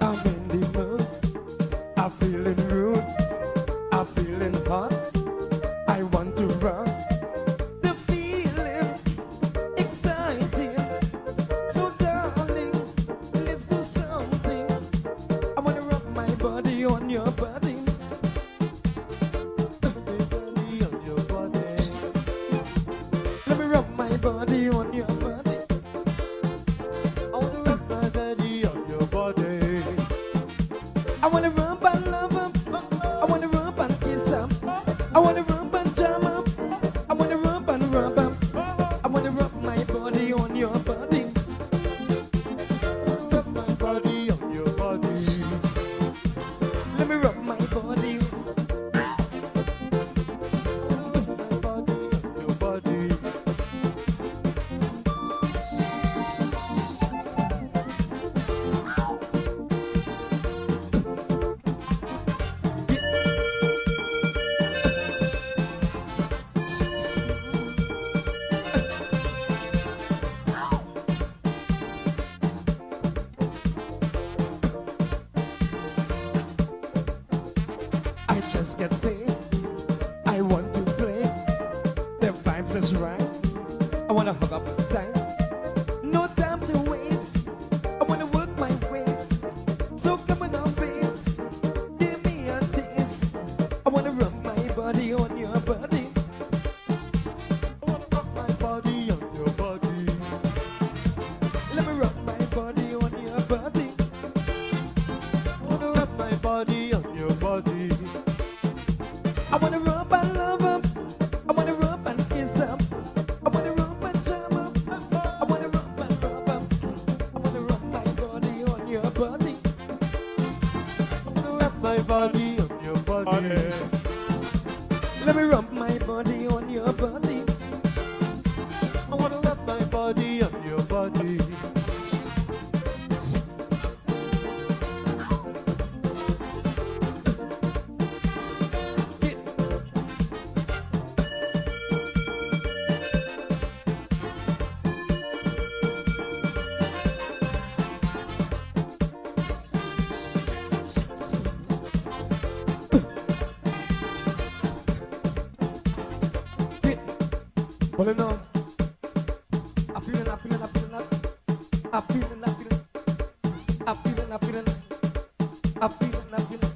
I'm in the mood, I'm feeling rude, I'm feeling hot, I want to run. The feeling exciting, so darling, let's do something. I wanna rub my body on your body. Body on your body. Let me rub my body on your body. I wanna rub my body on your body. I wanna rub and love up. I wanna rub and kiss up. I wanna rub and jam up. I wanna rub and rub up. I wanna rub my body on your body. Rub my body on your body. Let me rub my body. Rub my body on your body. I just get paid. I want to play. The vibes is right. I wanna hug up tight. No time to waste. I wanna work my ways. So come on now, babes. Give me a taste. I wanna rub my body on your body. I wanna rub my body on your body. Let me rub my body on your body. I wanna rub my body on your body. I wanna rub and love up. I wanna rub and kiss up. I wanna rub and jam up. I wanna rub and rub up. I wanna rub my body on your body. I wanna rub my body on your body. Let me rub my body on your body. I wanna rub my body on your body. Pulling on. I'm feeling, I'm feeling, I'm feeling, I'm feeling, I'm feeling, I'm feeling, I'm feeling, I'm feeling, I'm feeling.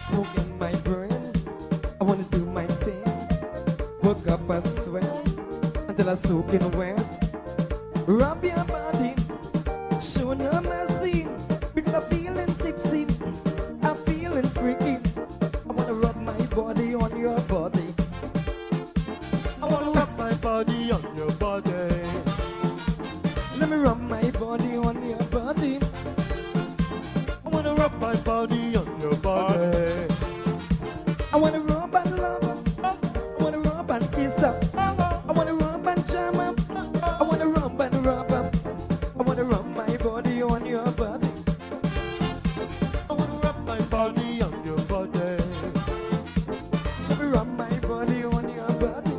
Smoke in my brain. I wanna do my thing. Work up a sweat until I soak in wet. Rub your body, show no mercy, because I'm feeling tipsy, I'm feeling freaky. I wanna rub my body on your body. I wanna rub my body on your body. Let me rub my body on your body. I wanna rub my body on your body. I wanna rub and love up. I wanna rub and kiss up. I wanna rub and jam up. I wanna rub and rub up. I wanna rub my body on your body. I wanna rub my body on your body. Let me rub my body on your body.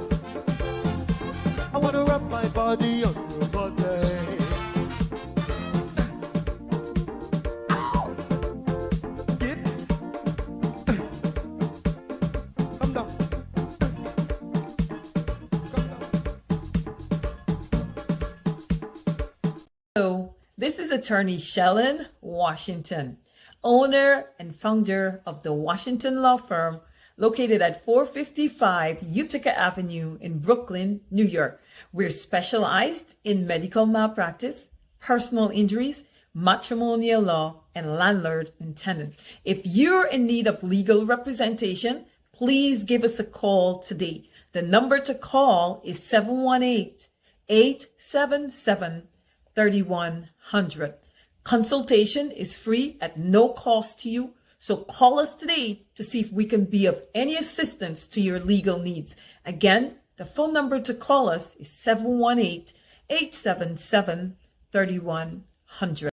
I wanna rub my body on your body. Get. Come down. This is attorney Shellen Washington, owner and founder of the Washington Law Firm, located at 455 Utica Avenue in Brooklyn, New York. We're specialized in medical malpractice, personal injuries, matrimonial law, and landlord and tenant. If you're in need of legal representation, please give us a call today. The number to call is 718-877-3100. Consultation is free at no cost to you. So call us today to see if we can be of any assistance to your legal needs. Again, the phone number to call us is 718-877-3100.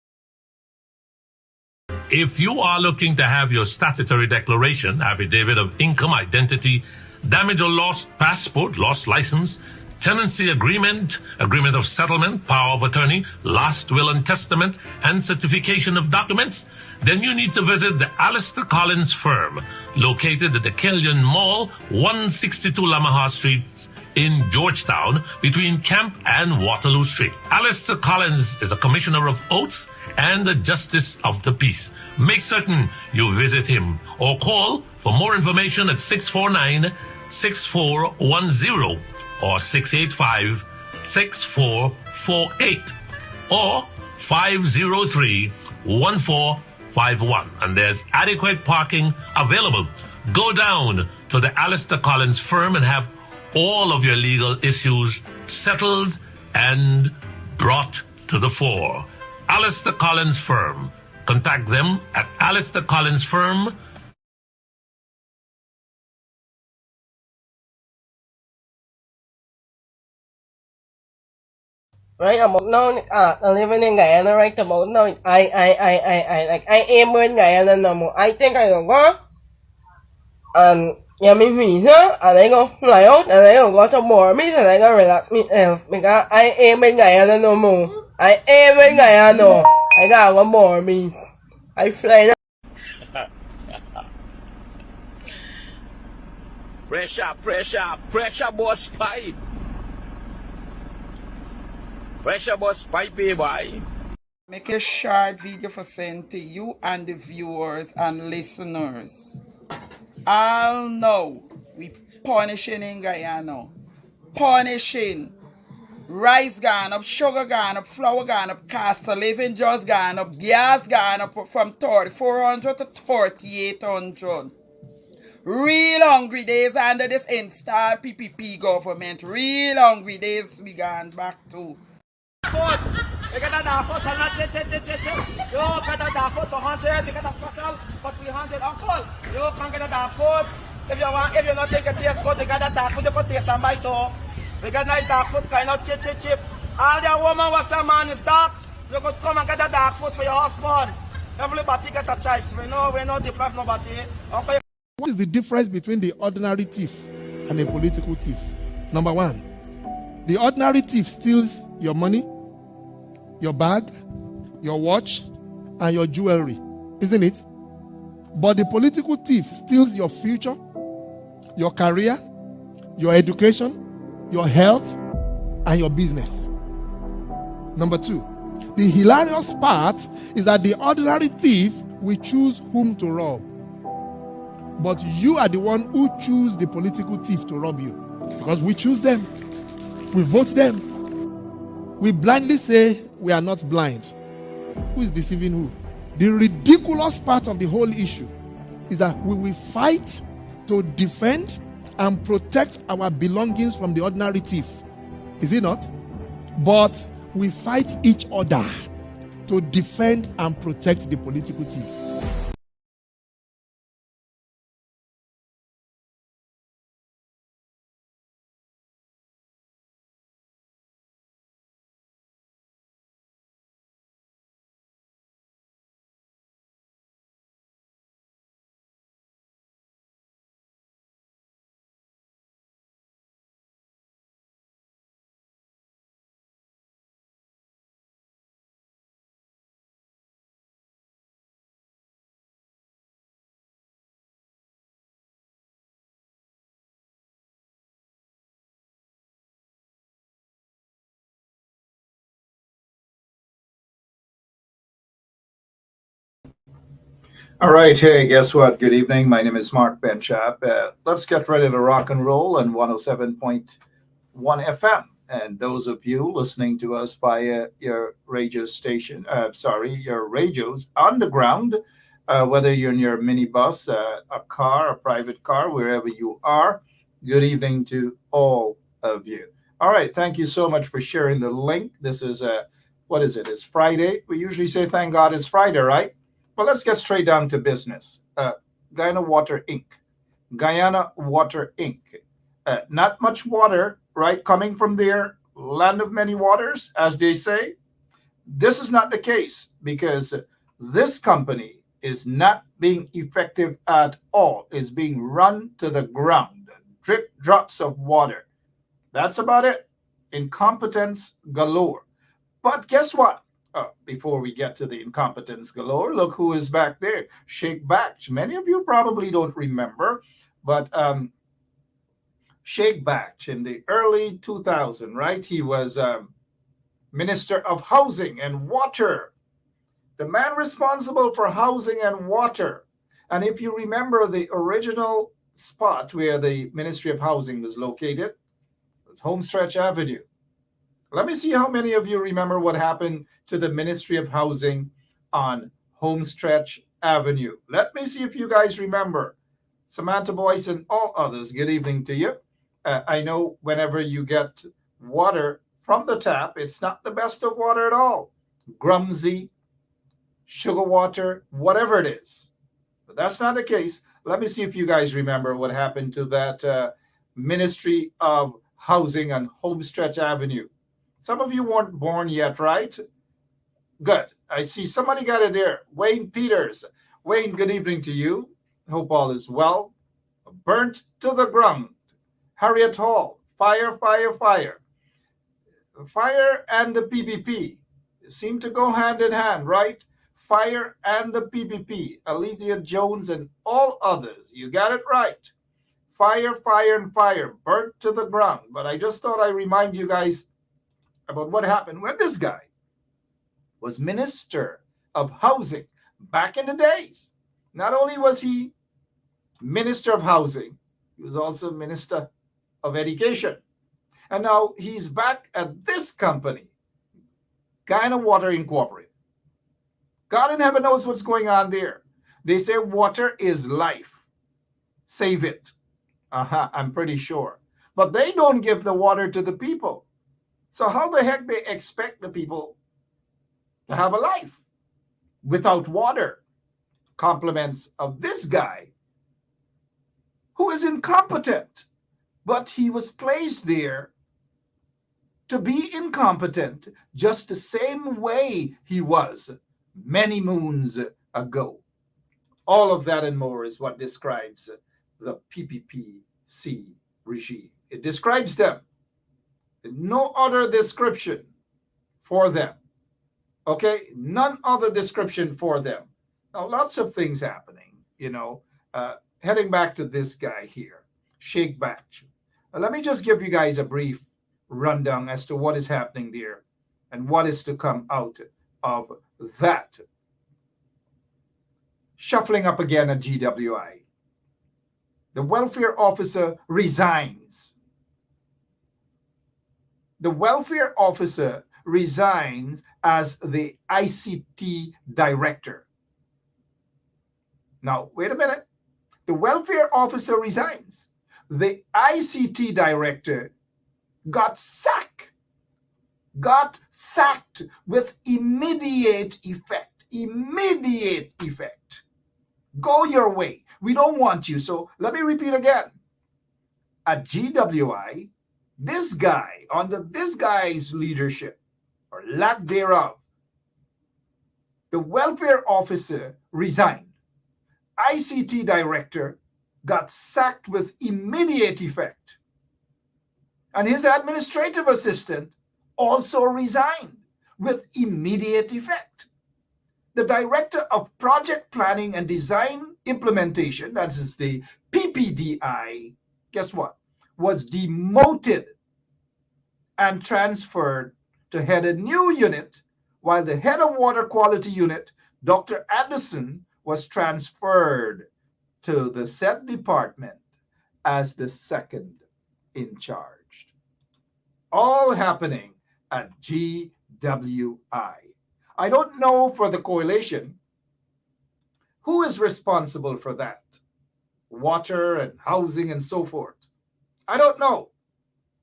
If you are looking to have your statutory declaration, affidavit of income, identity, damage or lost passport, lost license, tenancy agreement, agreement of settlement, power of attorney, last will and testament, and certification of documents, then you need to visit the Alistair Collins firm, located at the Killian Mall, 162 Lamaha Street in Georgetown, between Camp and Waterloo Street. Alistair Collins is a commissioner of oaths and a justice of the peace. Make certain you visit him or call for more information at 649-6410 or 685-6448 or 503-1451. And there's adequate parking available. Go down to the Alistair Collins firm and have all of your legal issues settled and brought to the fore. Alistair Collins firm. Contact them at Alistair Collins firm. Right, I'm now living in Guyana, right about now. I am in Guyana no more. I think I will go and yeah, me visa, and I go fly out, and I go to Mormis, and I go relax me because I am in Guyana no more. I am in Guyana. I gotta go Mormis. I fly now. Pressure, boss pipe. Pressure, boss pipe, baby. Make a short video for send to you and the viewers and listeners. All know we punishing in Guyana. Punishing. Rice gone up, sugar gone up, flour gone up, cost of living just gone up, gas gone up from 3,400 to 3,800. Real hungry days under this installed PPP government. Real hungry days we gone back to. Food. You get a food salad, You get a food for 100, you get a special for 300. Uncle, you can get a food. If you not take a taste good, you get a food, you can taste some bite too. We get nice dark food, kind of cheap. All the woman was a man is dark. You could come and get a dark food for your husband. Everybody get a choice. We know deprive nobody. Okay. What is the difference between the ordinary thief and a political thief? Number one, the ordinary thief steals your money, your bag, your watch, and your jewelry, isn't it? But the political thief steals your future, your career, your education, your health, and your business. Number two, the hilarious part is that the ordinary thief will choose whom to rob. But you are the one who choose the political thief to rob you. Because we choose them. We vote them. We blindly say we are not blind. Who is deceiving who? The ridiculous part of the whole issue is that we will fight to defend and protect our belongings from the ordinary thief. Is it not? But we fight each other to defend and protect the political thief. All right, hey, guess what? Good evening. My name is Mark Benchap. Let's get ready to rock and roll on 107.1 FM. And those of you listening to us via your radio station, your radios on the ground, whether you're in your minibus, a car, a private car, wherever you are, good evening to all of you. All right, thank you so much for sharing the link. This is what is it? It's Friday. We usually say thank God it's Friday, right? Well, let's get straight down to business. Guyana Water Inc. Guyana Water Inc. Not much water, right, coming from their land of many waters, as they say. This is not the case because this company is not being effective at all. It's being run to the ground. Drip drops of water. That's about it. Incompetence galore. But guess what? Before we get to the incompetence galore, look who is back there. Sheikh Baksh. Many of you probably don't remember, but Sheikh Baksh in the early 2000s, right? He was Minister of Housing and Water, the man responsible for housing and water. And if you remember the original spot where the Ministry of Housing was located, it was Homestretch Avenue. Let me see how many of you remember what happened to the Ministry of Housing on Homestretch Avenue. Let me see if you guys remember. Samantha Boyce and all others, good evening to you. I know whenever you get water from the tap, it's not the best of water at all. Grumsy, sugar water, whatever it is. But that's not the case. Let me see if you guys remember what happened to that Ministry of Housing on Homestretch Avenue. Some of you weren't born yet, right? Good. I see somebody got it there. Wayne Peters. Wayne, good evening to you. Hope all is well. Burnt to the ground. Harriet Hall. Fire, fire, fire. Fire and the PPP seem to go hand in hand, right? Fire and the PPP. Alethea Jones and all others. You got it right. Fire, fire, and fire. Burnt to the ground. But I just thought I'd remind you guys about what happened when this guy was Minister of Housing back in the days. Not only was he Minister of Housing, he was also Minister of Education. And now he's back at this company, Guyana Water Incorporated. God in heaven knows what's going on there. They say water is life. Save it. I'm pretty sure. But they don't give the water to the people. So how the heck they expect the people to have a life without water? Compliments of this guy who is incompetent, but he was placed there to be incompetent just the same way he was many moons ago. All of that and more is what describes the PPPC regime. It describes them. No other description for them. Okay? None other description for them. Now, lots of things happening, heading back to this guy here, Sheikh Baksh. Let me just give you guys a brief rundown as to what is happening there and what is to come out of that. Shuffling up again at GWI. The welfare officer resigns. The welfare officer resigns as the ICT director. Now, wait a minute. The welfare officer resigns. The ICT director got sacked. Got sacked with immediate effect. Immediate effect. Go your way. We don't want you. So let me repeat again. At GWI, this guy, under this guy's leadership, or lack thereof, the welfare officer resigned. ICT director got sacked with immediate effect. And his administrative assistant also resigned with immediate effect. The director of project planning and design implementation, that is the PPDI, guess what? Was demoted and transferred to head a new unit, while the head of water quality unit, Dr. Anderson, was transferred to the said department as the second in charge. All happening at GWI. I don't know for the coalition who is responsible for that. Water and housing and so forth. I don't know.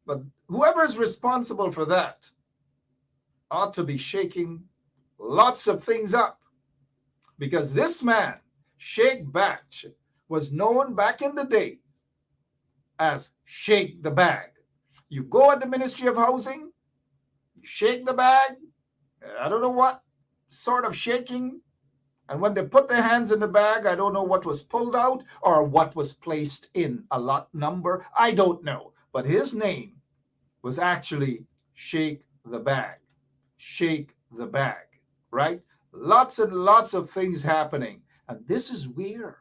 But whoever is responsible for that ought to be shaking lots of things up. Because this man, Sheikh Batch, was known back in the days as Shake the Bag. You go at the Ministry of Housing, you shake the bag, I don't know what sort of shaking, and when they put their hands in the bag, I don't know what was pulled out or what was placed in a lot number. I don't know. But his name was actually Shake the Bag. Shake the Bag, right? Lots and lots of things happening. And this is where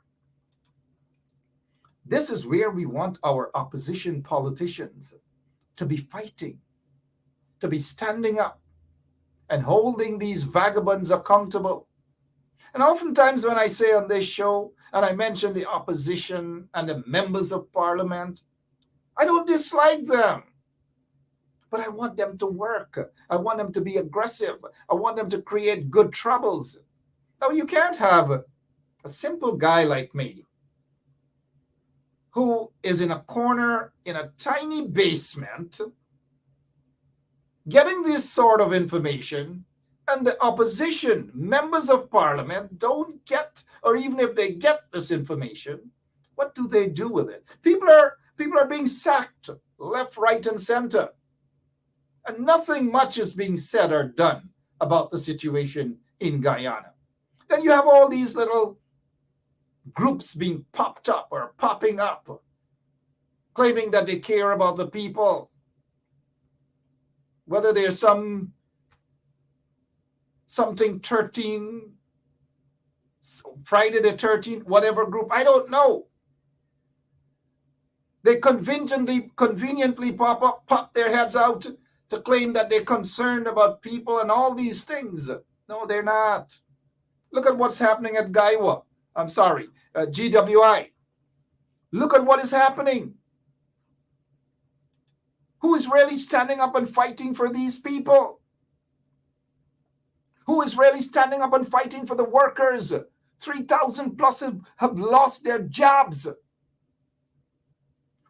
we want our opposition politicians to be fighting, to be standing up and holding these vagabonds accountable. And oftentimes when I say on this show, and I mention the opposition and the members of parliament, I don't dislike them. But I want them to work. I want them to be aggressive. I want them to create good troubles. Now, you can't have a simple guy like me who is in a corner in a tiny basement getting this sort of information, and the opposition, members of parliament, don't get, or even if they get this information, what do they do with it? People are being sacked left, right, and center. And nothing much is being said or done about the situation in Guyana. Then you have all these little groups being popped up or popping up, claiming that they care about the people. Whether there's something 13, Friday the 13th, whatever group, I don't know. They conveniently pop their heads out to claim that they're concerned about people and all these things. No, they're not. Look at what's happening at GWI. Look at what is happening. Who is really standing up and fighting for these people? Who is really standing up and fighting for the workers? 3,000 plus have lost their jobs.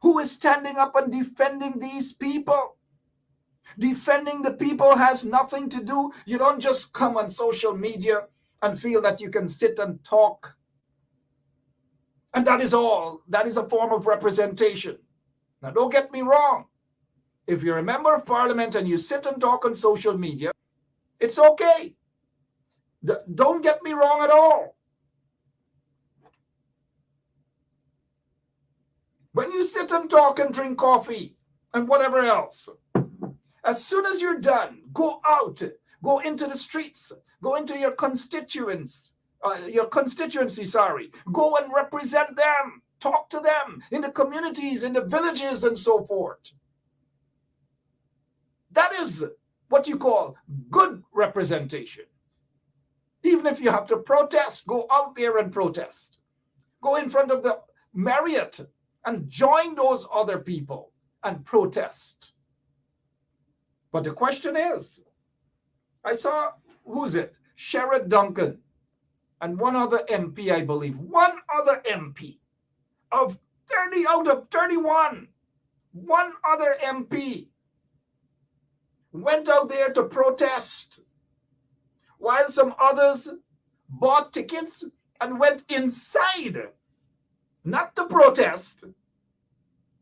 Who is standing up and defending these people? Defending the people has nothing to do. You don't just come on social media and feel that you can sit and talk. And that is all. That is a form of representation. Now, don't get me wrong. If you're a member of parliament and you sit and talk on social media, it's okay. Don't get me wrong at all. When you sit and talk and drink coffee and whatever else, as soon as you're done, go out, go into the streets, go into your constituency, go and represent them, talk to them in the communities, in the villages and so forth. That is what you call good representation. Even if you have to protest, go out there and protest. Go in front of the Marriott and join those other people and protest. But the question is, I saw, who's it? Sherrod Duncan and one other MP, I believe. One other MP of 30 out of 31. One other MP went out there to protest, while some others bought tickets and went inside, not to protest,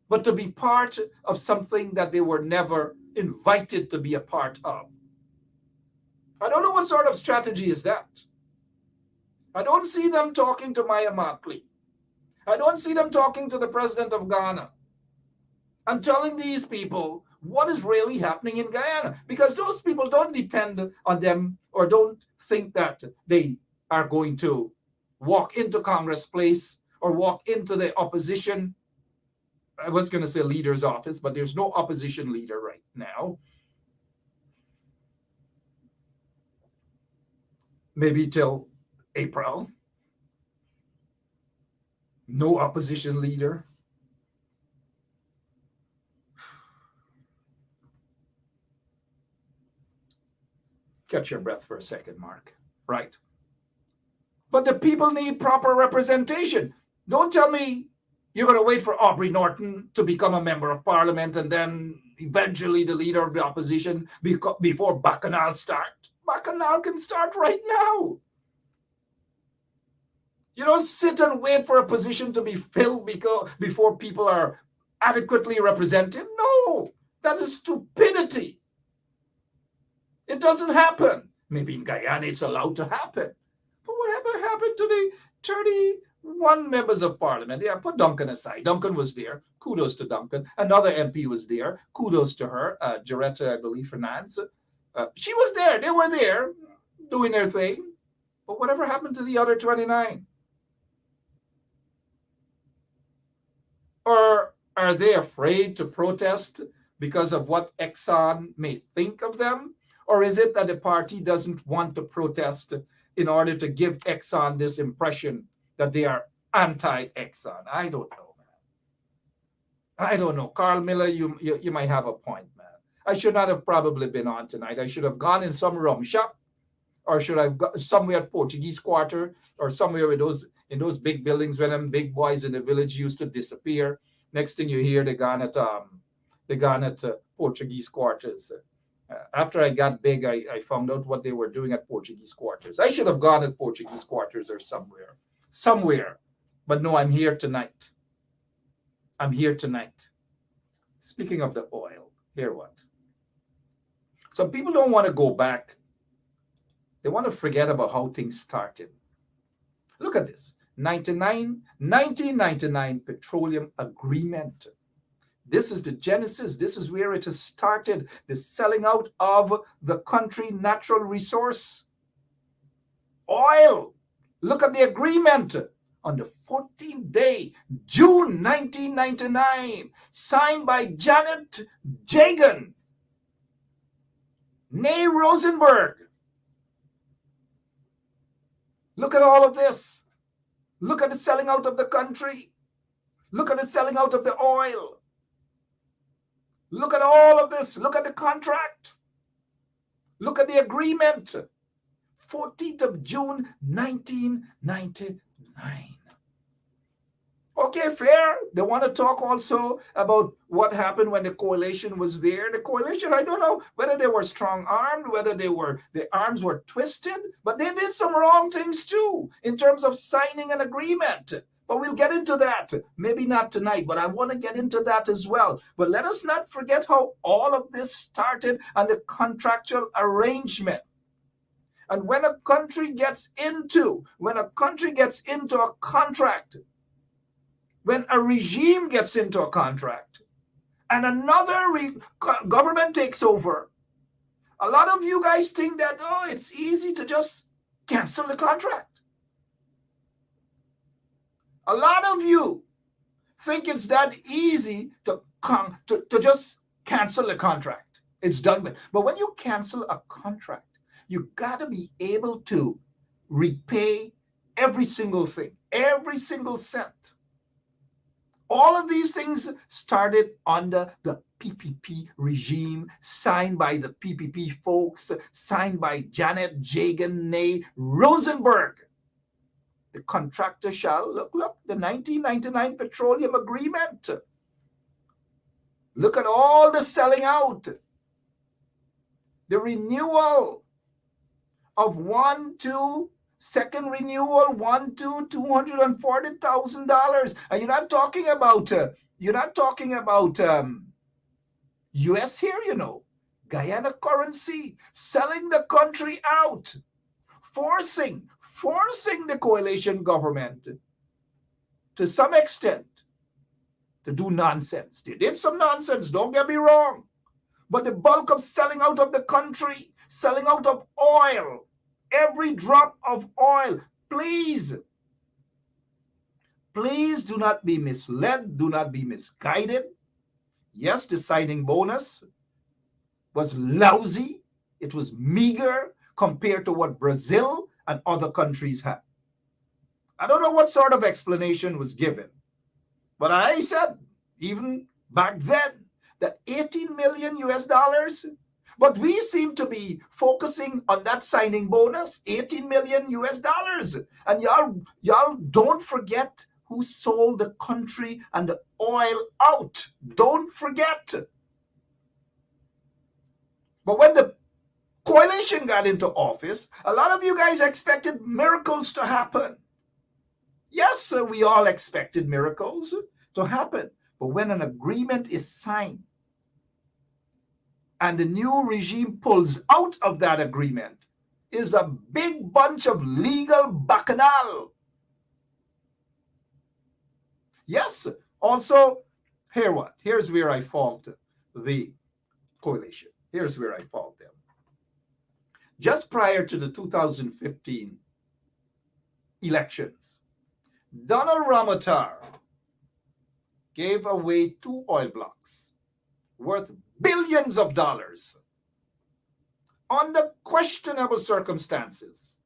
but to be part of something that they were never invited to be a part of. I don't know what sort of strategy is that. I don't see them talking to Maya Martley. I don't see them talking to the president of Ghana and telling these people what is really happening in Guyana, because those people don't depend on them or don't think that they are going to walk into Congress Place or walk into the opposition, I was going to say leader's office, but there's no opposition leader right now. Maybe till April. no opposition leader. Catch your breath for a second, Mark. Right. But the people need proper representation. Don't tell me you're going to wait for Aubrey Norton to become a member of parliament and then eventually the leader of the opposition before Bacchanal start. Bacchanal can start right now. You don't sit and wait for a position to be filled before people are adequately represented. No, that is stupidity. It doesn't happen. Maybe in Guyana it's allowed to happen. But whatever happened to the 31 members of parliament? Yeah, put Duncan aside. Duncan was there. Kudos to Duncan. Another MP was there. Kudos to her. Georgetown, I believe, Fernandez. She was there. They were there doing their thing. But whatever happened to the other 29? Or are they afraid to protest because of what Exxon may think of them? Or is it that the party doesn't want to protest in order to give Exxon this impression that they are anti-Exxon? I don't know, man. I don't know. Carl Miller, you might have a point, man. I should not have probably been on tonight. I should have gone in some rum shop, or should I have got somewhere at Portuguese Quarter, or somewhere in those big buildings where them big boys in the village used to disappear. Next thing you hear, they gone at Portuguese Quarters. After I got big, I found out what they were doing at Portuguese Quarters. I should have gone at Portuguese Quarters or somewhere. But no, I'm here tonight. I'm here tonight. Speaking of the oil, hear what? Some people don't want to go back. They want to forget about how things started. Look at this. 1999 Petroleum Agreement. This is the genesis. This is where it has started. The selling out of the country natural resource. Oil. Look at the agreement. On the 14th day, June 1999, signed by Janet Jagan, née Rosenberg. Look at all of this. Look at the selling out of the country. Look at the selling out of the oil. Look at all of this. Look at the contract. Look at the agreement. 14th of June, 1999. Okay, fair. They want to talk also about what happened when the coalition was there. The coalition, I don't know whether they were strong-armed, whether the arms were twisted, but they did some wrong things too in terms of signing an agreement. But we'll get into that. Maybe not tonight, but I want to get into that as well. But let us not forget how all of this started on the contractual arrangement. And when a country gets into a contract, when a regime gets into a contract and another government takes over, a lot of you guys think that, it's easy to just cancel the contract. A lot of you think it's that easy to just cancel the contract. It's done with. But when you cancel a contract, you got to be able to repay every single thing, every single cent. All of these things started under the PPP regime, signed by the PPP folks, signed by Janet Jagan, née Rosenberg. The contractor shall, look, the 1999 Petroleum Agreement. Look at all the selling out. The renewal of second renewal, $240,000. And you're not talking about US here, Guyana currency, selling the country out, forcing the coalition government to some extent to do nonsense. They did some nonsense, don't get me wrong. But the bulk of selling out of the country, selling out of oil, every drop of oil, please do not be misled, do not be misguided. Yes, the signing bonus was lousy. It was meager compared to what Brazil and other countries had. I don't know what sort of explanation was given, but I said, even back then, that 18 million US dollars, but we seem to be focusing on that signing bonus, 18 million US dollars. And y'all don't forget who sold the country and the oil out. Don't forget. But when the coalition got into office, a lot of you guys expected miracles to happen. Yes, sir, we all expected miracles to happen. But when an agreement is signed and the new regime pulls out of that agreement, is a big bunch of legal bacchanal. Yes, also, here's where I fault the coalition. Here's where I fault them. Just prior to the 2015 elections, Donald Ramotar gave away 2 oil blocks worth billions of dollars under questionable circumstances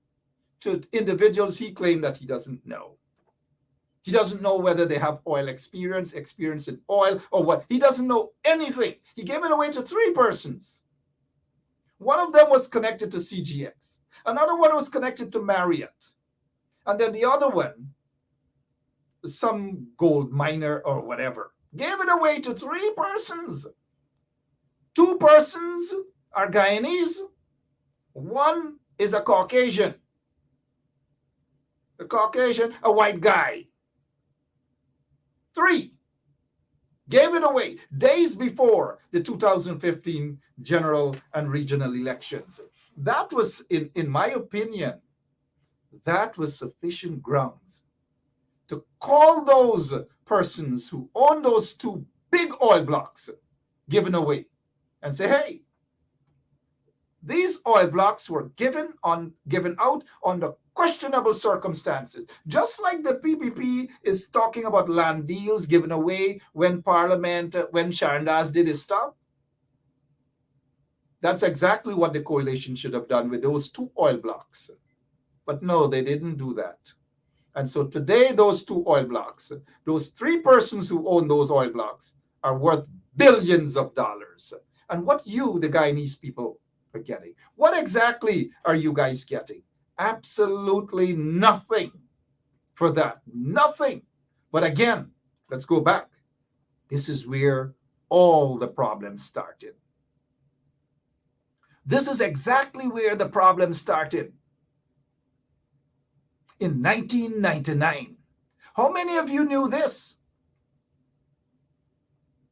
to individuals he claimed that he doesn't know. He doesn't know whether they have oil experience in oil, or what. He doesn't know anything. He gave it away to 3 persons. One of them was connected to CGX. Another one was connected to Marriott. And then the other one, some gold miner or whatever, gave it away to 3 persons. 2 persons are Guyanese. 1 is a Caucasian. A white guy. 3 gave it away days before the 2015 general and regional elections. That was, in my opinion, that was sufficient grounds to call those persons who own those 2 big oil blocks given away and say, hey, these oil blocks were given out under questionable circumstances. Just like the PPP is talking about land deals given away when Parliament, when Sharon Das did his stuff. That's exactly what the coalition should have done with those 2 oil blocks. But no, they didn't do that. And so today, those 2 oil blocks, those 3 persons who own those oil blocks, are worth billions of dollars. And what you, the Guyanese people, are getting? What exactly are you guys getting? Absolutely nothing for that. Nothing. But again, let's go back. This is where all the problems started. This is exactly where the problem started. In 1999. How many of you knew this?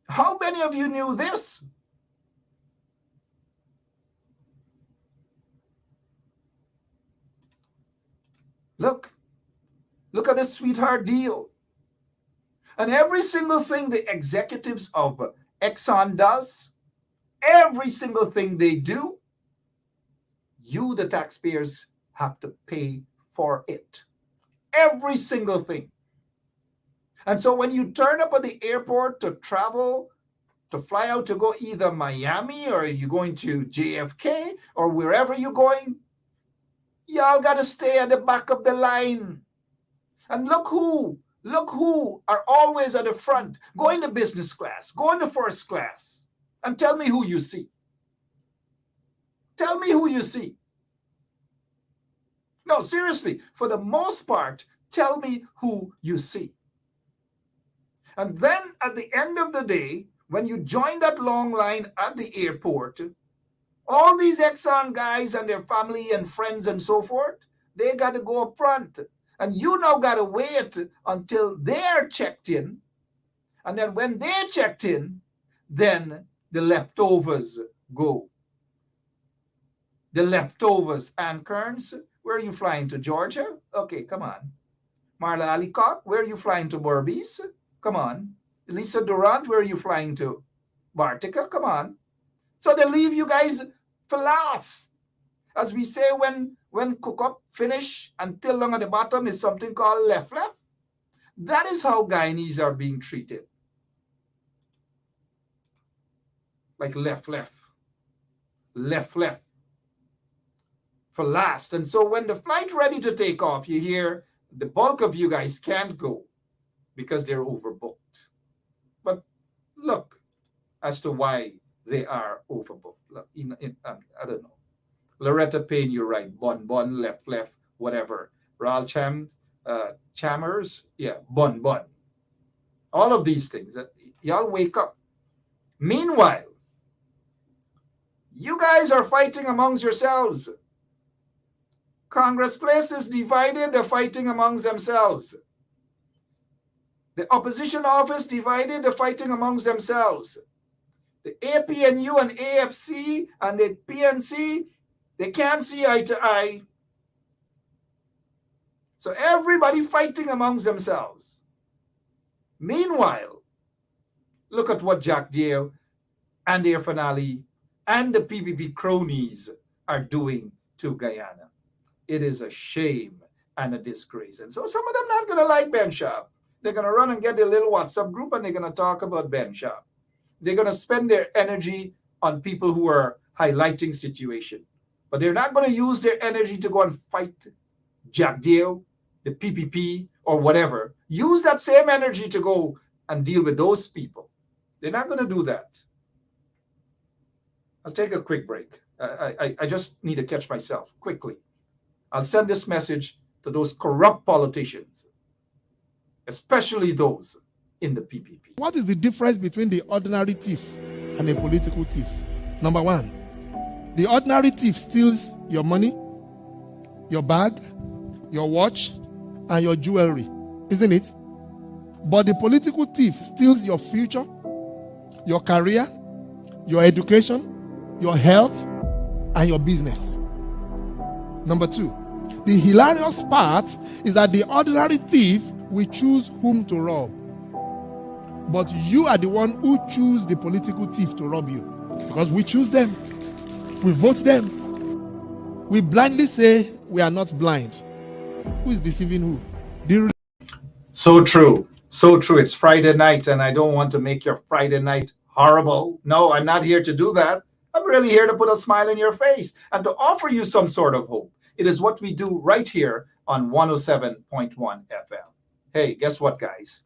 How many of you knew this? Look at this sweetheart deal. And every single thing the executives of Exxon does, every single thing they do, you, the taxpayers, have to pay for it. Every single thing. And so when you turn up at the airport to travel, to fly out to go either Miami, or you're going to JFK, or wherever you're going, y'all got to stay at the back of the line. And look who are always at the front, going to business class, going to first class. And tell me who you see. Tell me who you see. No, seriously, for the most part, tell me who you see. And then at the end of the day, when you join that long line at the airport, all these Exxon guys and their family and friends and so forth, they got to go up front. And you now got to wait until they're checked in. And then when they're checked in, then the leftovers go. The leftovers. Ann Kearns, where are you flying to? Georgia? Okay, come on. Marla Alicock, where are you flying to? Berbice? Come on. Lisa Durant, where are you flying to? Bartica? Come on. So they leave you guys for last. As we say, when cook up, finish, until long at the bottom is something called left. That is how Guyanese are being treated. Like left. For last. And so when the flight ready to take off, you hear the bulk of you guys can't go because they're overbooked. But look as to why they are overbooked. Look, I don't know. Loretta Payne, you're right. Bun, left, whatever. Ral Chammers, yeah, bun. All of these things. Y'all wake up. Meanwhile, you guys are fighting amongst yourselves. Congress places divided, they're fighting amongst themselves. The opposition office divided, they're fighting amongst themselves. The APNU and AFC and the PNC, they can't see eye to eye. So everybody fighting amongst themselves. Meanwhile, look at what Jack Deal and Air Finale and the PPP cronies are doing to Guyana. It is a shame and a disgrace. And so some of them not going to like Ben Sharp. They're going to run and get their little WhatsApp group and they're going to talk about Ben Sharp. They're going to spend their energy on people who are highlighting situation. But they're not going to use their energy to go and fight Jack Deal, the PPP, or whatever. Use that same energy to go and deal with those people. They're not going to do that. I'll take a quick break. I just need to catch myself quickly. I'll send this message to those corrupt politicians, especially those in the PPP. What is the difference between the ordinary thief and a political thief? Number one, the ordinary thief steals your money, your bag, your watch, and your jewelry, isn't it? But the political thief steals your future, your career, your education, your health, and your business. Number two, the hilarious part is that the ordinary thief will choose whom to rob. But you are the one who choose the political thief to rob you. Because we choose them. We vote them. We blindly say we are not blind. Who is deceiving who? So true. So true. It's Friday night and I don't want to make your Friday night horrible. No, I'm not here to do that. I'm really here to put a smile in your face and to offer you some sort of hope. It is what we do right here on 107.1 FM. Hey, guess what, guys?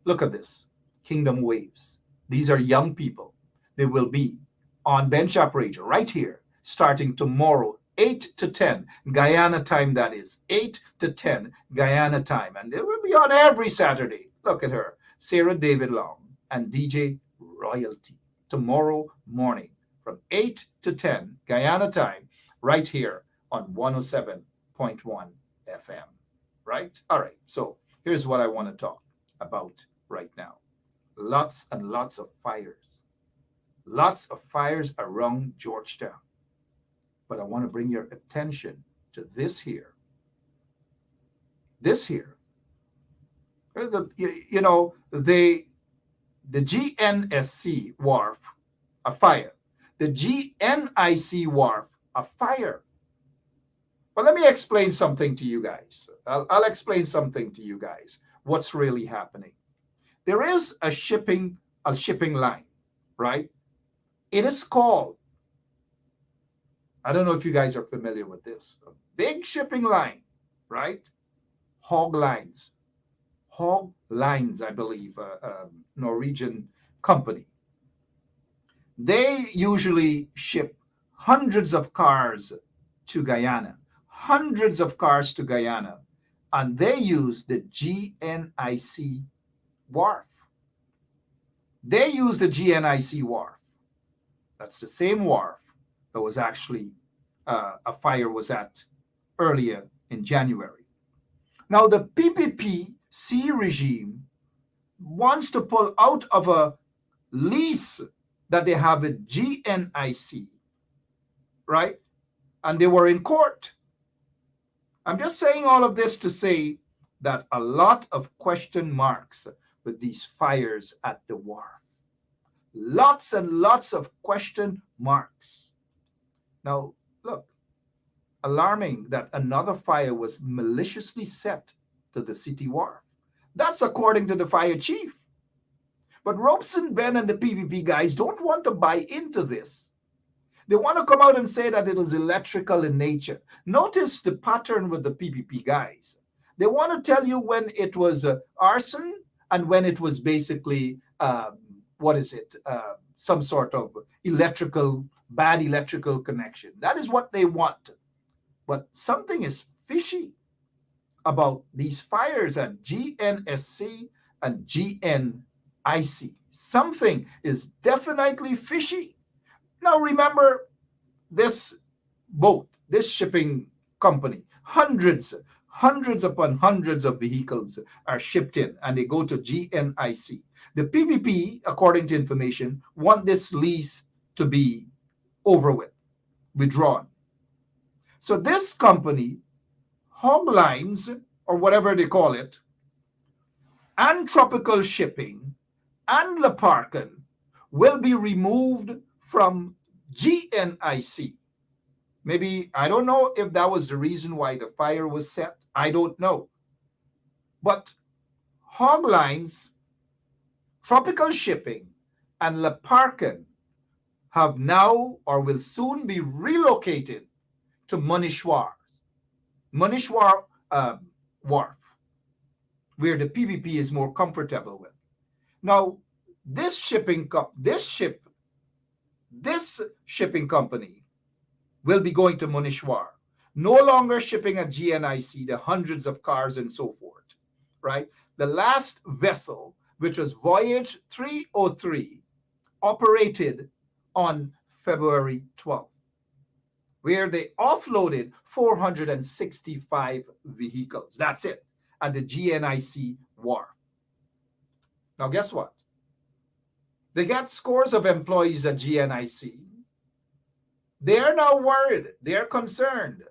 Look at this. Kingdom Waves. These are young people. They will be on Bench Up Radio right here, starting tomorrow, 8 to 10, Guyana time, that is. 8 to 10, Guyana time. And they will be on every Saturday. Look at her. Sarah David Long and DJ Royalty. Tomorrow morning from 8 to 10, Guyana time, right here on 107.1 FM. Right? All right. So here's what I want to talk about right now. Lots and lots of fires. Lots of fires around Georgetown. But I want to bring your attention to this here. This here. The GNSC wharf, a fire. The GNIC wharf, a fire. But let me explain something to you guys. I'll explain something to you guys. What's really happening? There is a shipping line, right? It is called, I don't know if you guys are familiar with this, a big shipping line, right? Hog Lines, I believe, Norwegian company. They usually ship hundreds of cars to Guyana, and they use the GNIC wharf. They use the GNIC wharf. That's the same wharf that was actually a fire was at earlier in January. Now the PPP-C regime wants to pull out of a lease that they have with GNIC, right? And they were in court. I'm just saying all of this to say that a lot of question marks with these fires at the wharf. Lots and lots of question marks. Now, look, alarming that another fire was maliciously set to the city wharf. That's according to the fire chief. But Robeson, Ben, and the PPP guys don't want to buy into this. They want to come out and say that it is electrical in nature. Notice the pattern with the PPP guys. They want to tell you when it was arson and when it was basically, some sort of bad electrical connection. That is what they want. But something is fishy about these fires at GNSC and GNIC. Something is definitely fishy. Now remember, this boat, this shipping company, hundreds upon hundreds of vehicles are shipped in, and they go to GNIC. The PPP, according to information, want this lease to be over with, withdrawn. So this company, Hog Lines, or whatever they call it, and Tropical Shipping, and Leparken will be removed from GNIC. Maybe, I don't know if that was the reason why the fire was set. I don't know. But Hog Lines, Tropical Shipping, and Leparken have now or will soon be relocated to Manishwar Wharf, where the PPP is more comfortable with. Now, this shipping company will be going to Manishwar, no longer shipping at GNIC, the hundreds of cars and so forth, right? The last vessel, which was Voyage 303, operated on February 12th, where they offloaded 465 vehicles. That's it, at the GNIC wharf. Now, guess what? They got scores of employees at GNIC. They are now worried. They are concerned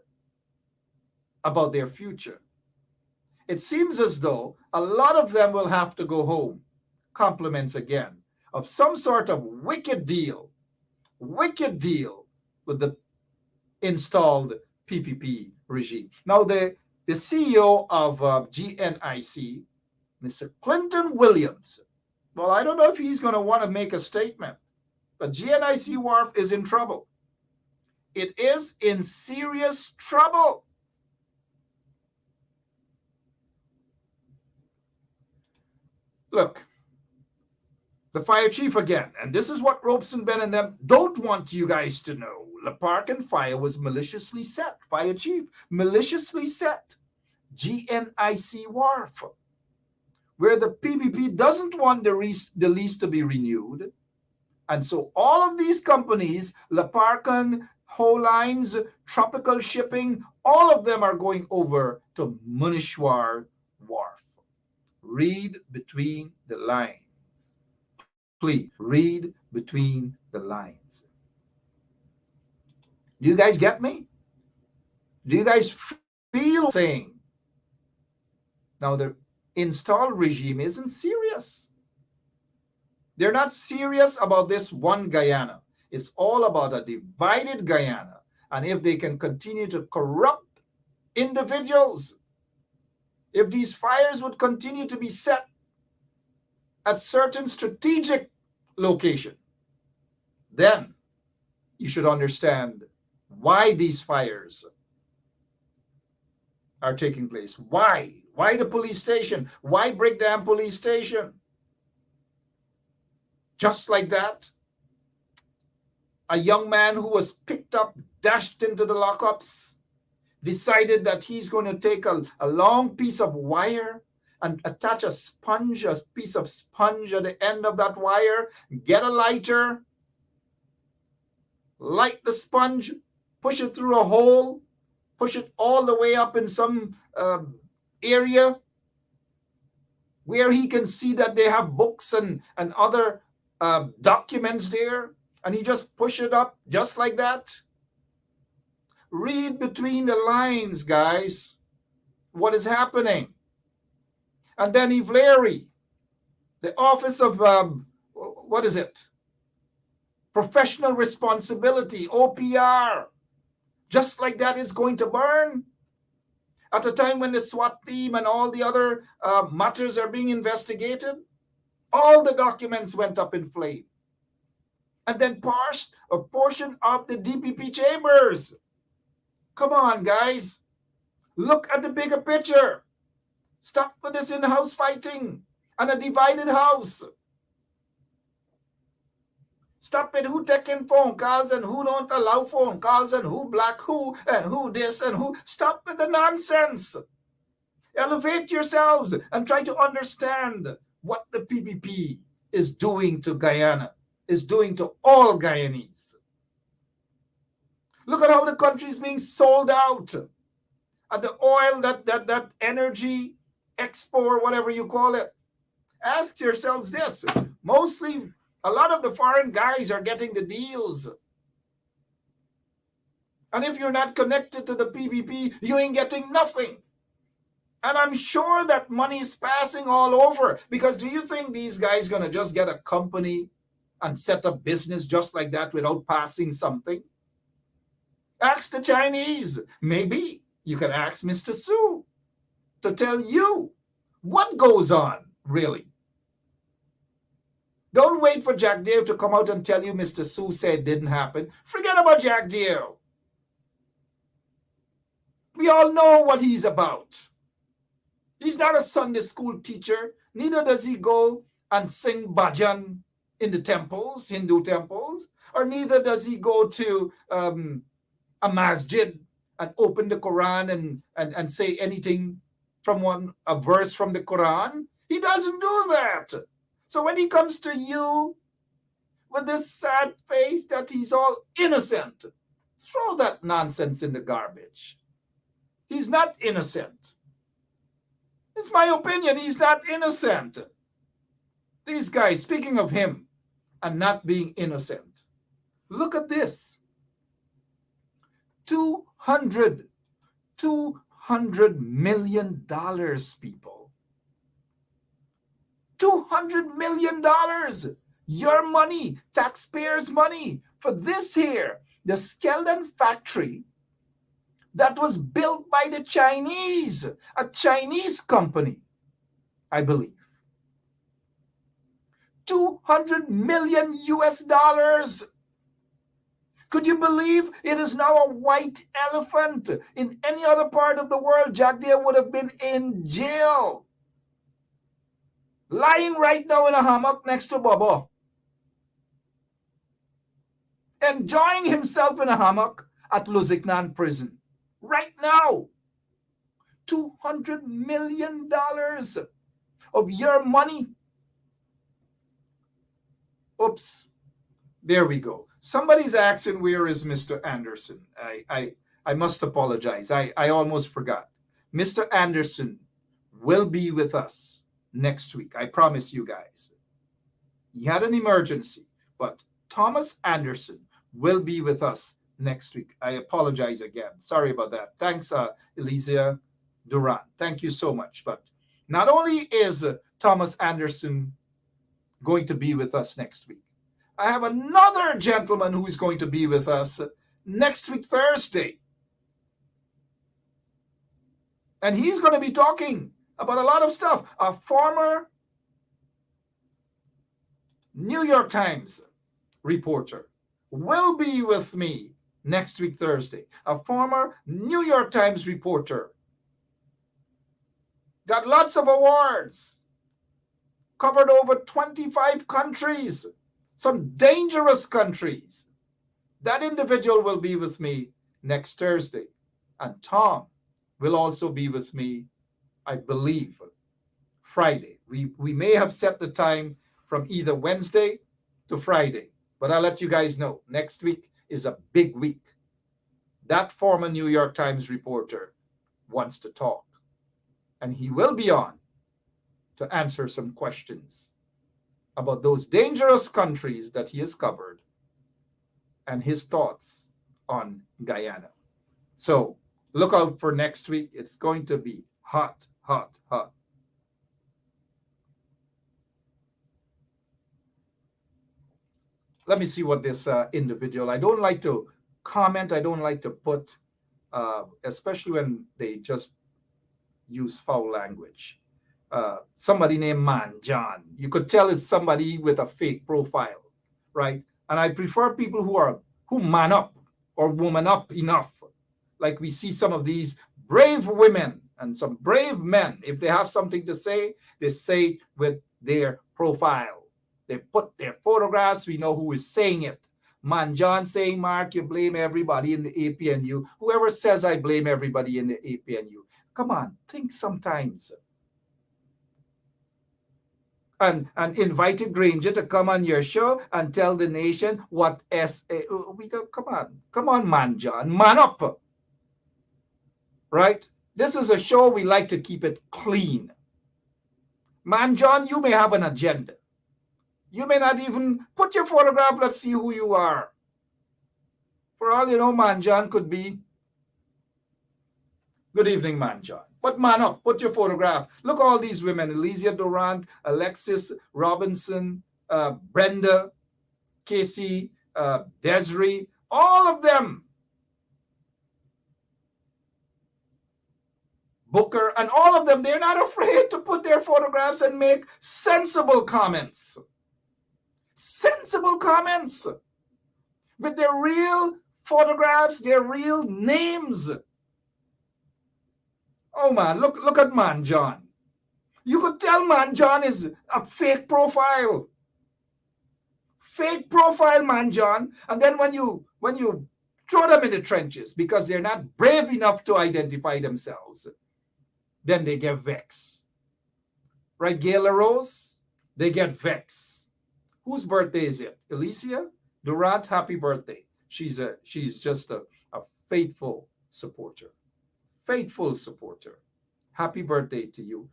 about their future. It seems as though a lot of them will have to go home, compliments again, of some sort of wicked deal with the installed PPP regime. Now, the CEO of GNIC, Mr. Clinton Williams, well, I don't know if he's going to want to make a statement, but GNIC Wharf is in trouble. It is in serious trouble. Look, the fire chief again, and this is what Robeson Ben and them don't want you guys to know. Leparken fire was maliciously set. Fire chief maliciously set GNIC Wharf, where the PPP doesn't want the lease to be renewed. And so all of these companies, Leparken, Whole Lines, Tropical Shipping, all of them are going over to Manishwar Wharf. Read between the lines. Please read between the lines. Do you guys get me? Do you guys feel saying? Now, the install regime isn't serious. They're not serious about this one Guyana. It's all about a divided Guyana. And if they can continue to corrupt individuals, if these fires would continue to be set at certain strategic location, then you should understand why these fires are taking place. Why? Why the police station? Why break down police station? Just like that, a young man who was picked up, dashed into the lockups, decided that he's going to take a long piece of wire and attach a piece of sponge at the end of that wire, get a lighter, light the sponge, push it through a hole, push it all the way up in some area where he can see that they have books and other documents there, and he just push it up just like that. Read between the lines, guys, what is happening. And then Eve Leary, the Office of, Professional Responsibility, OPR, just like that is going to burn. At a time when the SWAT team and all the other matters are being investigated, all the documents went up in flame. And then a portion of the DPP chambers. Come on, guys. Look at the bigger picture. Stop with this in-house fighting and a divided house. Stop with who taking phone calls and who don't allow phone calls and who black who and who this and who. Stop with the nonsense. Elevate yourselves and try to understand what the PPP is doing to Guyana, is doing to all Guyanese. Look at how the country is being sold out. And the oil, that energy export, whatever you call it. Ask yourselves this. Mostly, a lot of the foreign guys are getting the deals. And if you're not connected to the PPP, you ain't getting nothing. And I'm sure that money is passing all over. Because do you think these guys going to just get a company and set up business just like that without passing something? Ask the Chinese. Maybe you can ask Mr. Su to tell you what goes on, really. Don't wait for Jack Deal to come out and tell you Mr. Su said it didn't happen. Forget about Jack Deal. We all know what he's about. He's not a Sunday school teacher. Neither does he go and sing bhajan in the temples, Hindu temples. Or neither does he go to a masjid and open the Quran and say anything from a verse from the Quran. He doesn't do that. So when he comes to you with this sad face that he's all innocent, throw that nonsense in the garbage. He's not innocent. It's my opinion, he's not innocent. These guys, speaking of him and not being innocent, look at this. $200 million, people. $200 million. Your money, taxpayers' money, for this here, the Skeldon factory that was built by the Chinese, a Chinese company, I believe. 200 million US dollars. Could you believe it is now a white elephant? In any other part of the world, Jack Deere would have been in jail. Lying right now in a hammock next to Bobo. Enjoying himself in a hammock at Lusignan prison. Right now. $200 million of your money. Oops. There we go. Somebody's asking, where is Mr. Anderson? I must apologize. I almost forgot. Mr. Anderson will be with us next week. I promise you guys. He had an emergency, but Thomas Anderson will be with us next week. I apologize again. Sorry about that. Thanks, Elysia Duran. Thank you so much. But not only is Thomas Anderson going to be with us next week, I have another gentleman who is going to be with us next week, Thursday. And he's going to be talking about a lot of stuff. A former New York Times reporter will be with me next week, Thursday. A former New York Times reporter. Got lots of awards. Covered over 25 countries. Some dangerous countries. That individual will be with me next Thursday. And Tom will also be with me, I believe, Friday. We may have set the time from either Wednesday to Friday. But I'll let you guys know. Next week is a big week. That former New York Times reporter wants to talk. And he will be on to answer some questions about those dangerous countries that he has covered and his thoughts on Guyana. So look out for next week. It's going to be hot, hot, hot. Let me see what this individual, I don't like to comment. I don't like to put, especially when they just use foul language. Somebody named Man John. You could tell it's somebody with a fake profile, right? And I prefer people who man up or woman up enough. Like we see some of these brave women And some brave men, if they have something to say, they say it with their profile. They put their photographs. We know who is saying it. Man John saying, Mark, you blame everybody in the APNU. Whoever says I blame everybody in the APNU. Come on, think sometimes. And invited Granger to come on your show and tell the nation what we don't, come on, man John, man up. Right? This is a show we like to keep it clean. Man John, you may have an agenda. You may not even put your photograph, let's see who you are. For all you know, Man John could be, good evening, Man John. But man up, put your photograph. Look all these women, Elysia Durant, Alexis Robinson, Brenda, Casey, Desiree, all of them. Booker, and all of them, they're not afraid to put their photographs and make sensible comments. Sensible comments. With their real photographs, their real names. Oh man, look at Man John. You could tell Man John is a fake profile. Fake profile, Man John. And then when you throw them in the trenches because they're not brave enough to identify themselves, then they get vexed. Right, Gail Rose? They get vexed. Whose birthday is it? Elysia Durant, happy birthday. She's just a faithful supporter. Faithful supporter. Happy birthday to you,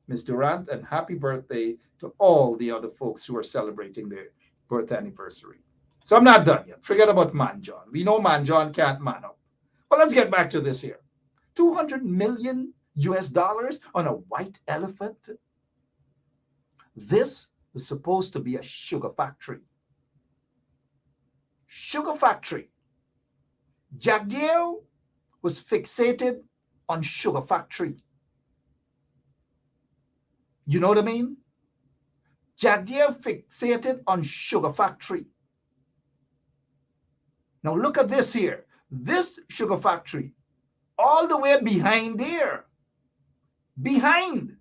Ms. Durant, and happy birthday to all the other folks who are celebrating their birth anniversary. So I'm not done yet. Forget about Man John. We know Man John can't man up. But let's get back to this here. $200 million on a white elephant. This was supposed to be a sugar factory. Sugar factory. Jagdeo was fixated on sugar factory. You know what I mean? Jagdeo fixated on sugar factory. Now look at this here. This sugar factory, all the way behind there. Behind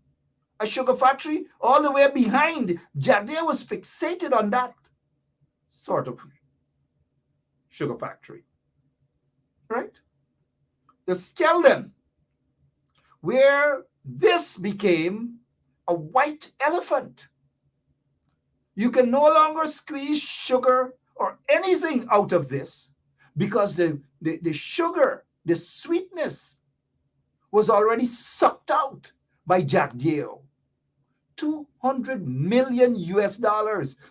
a sugar factory, all the way behind. Jagdeo was fixated on that sort of sugar factory. Right? The Skeldon, where this became a white elephant. You can no longer squeeze sugar or anything out of this because the sugar, the sweetness was already sucked out by Jagdeo. $200 million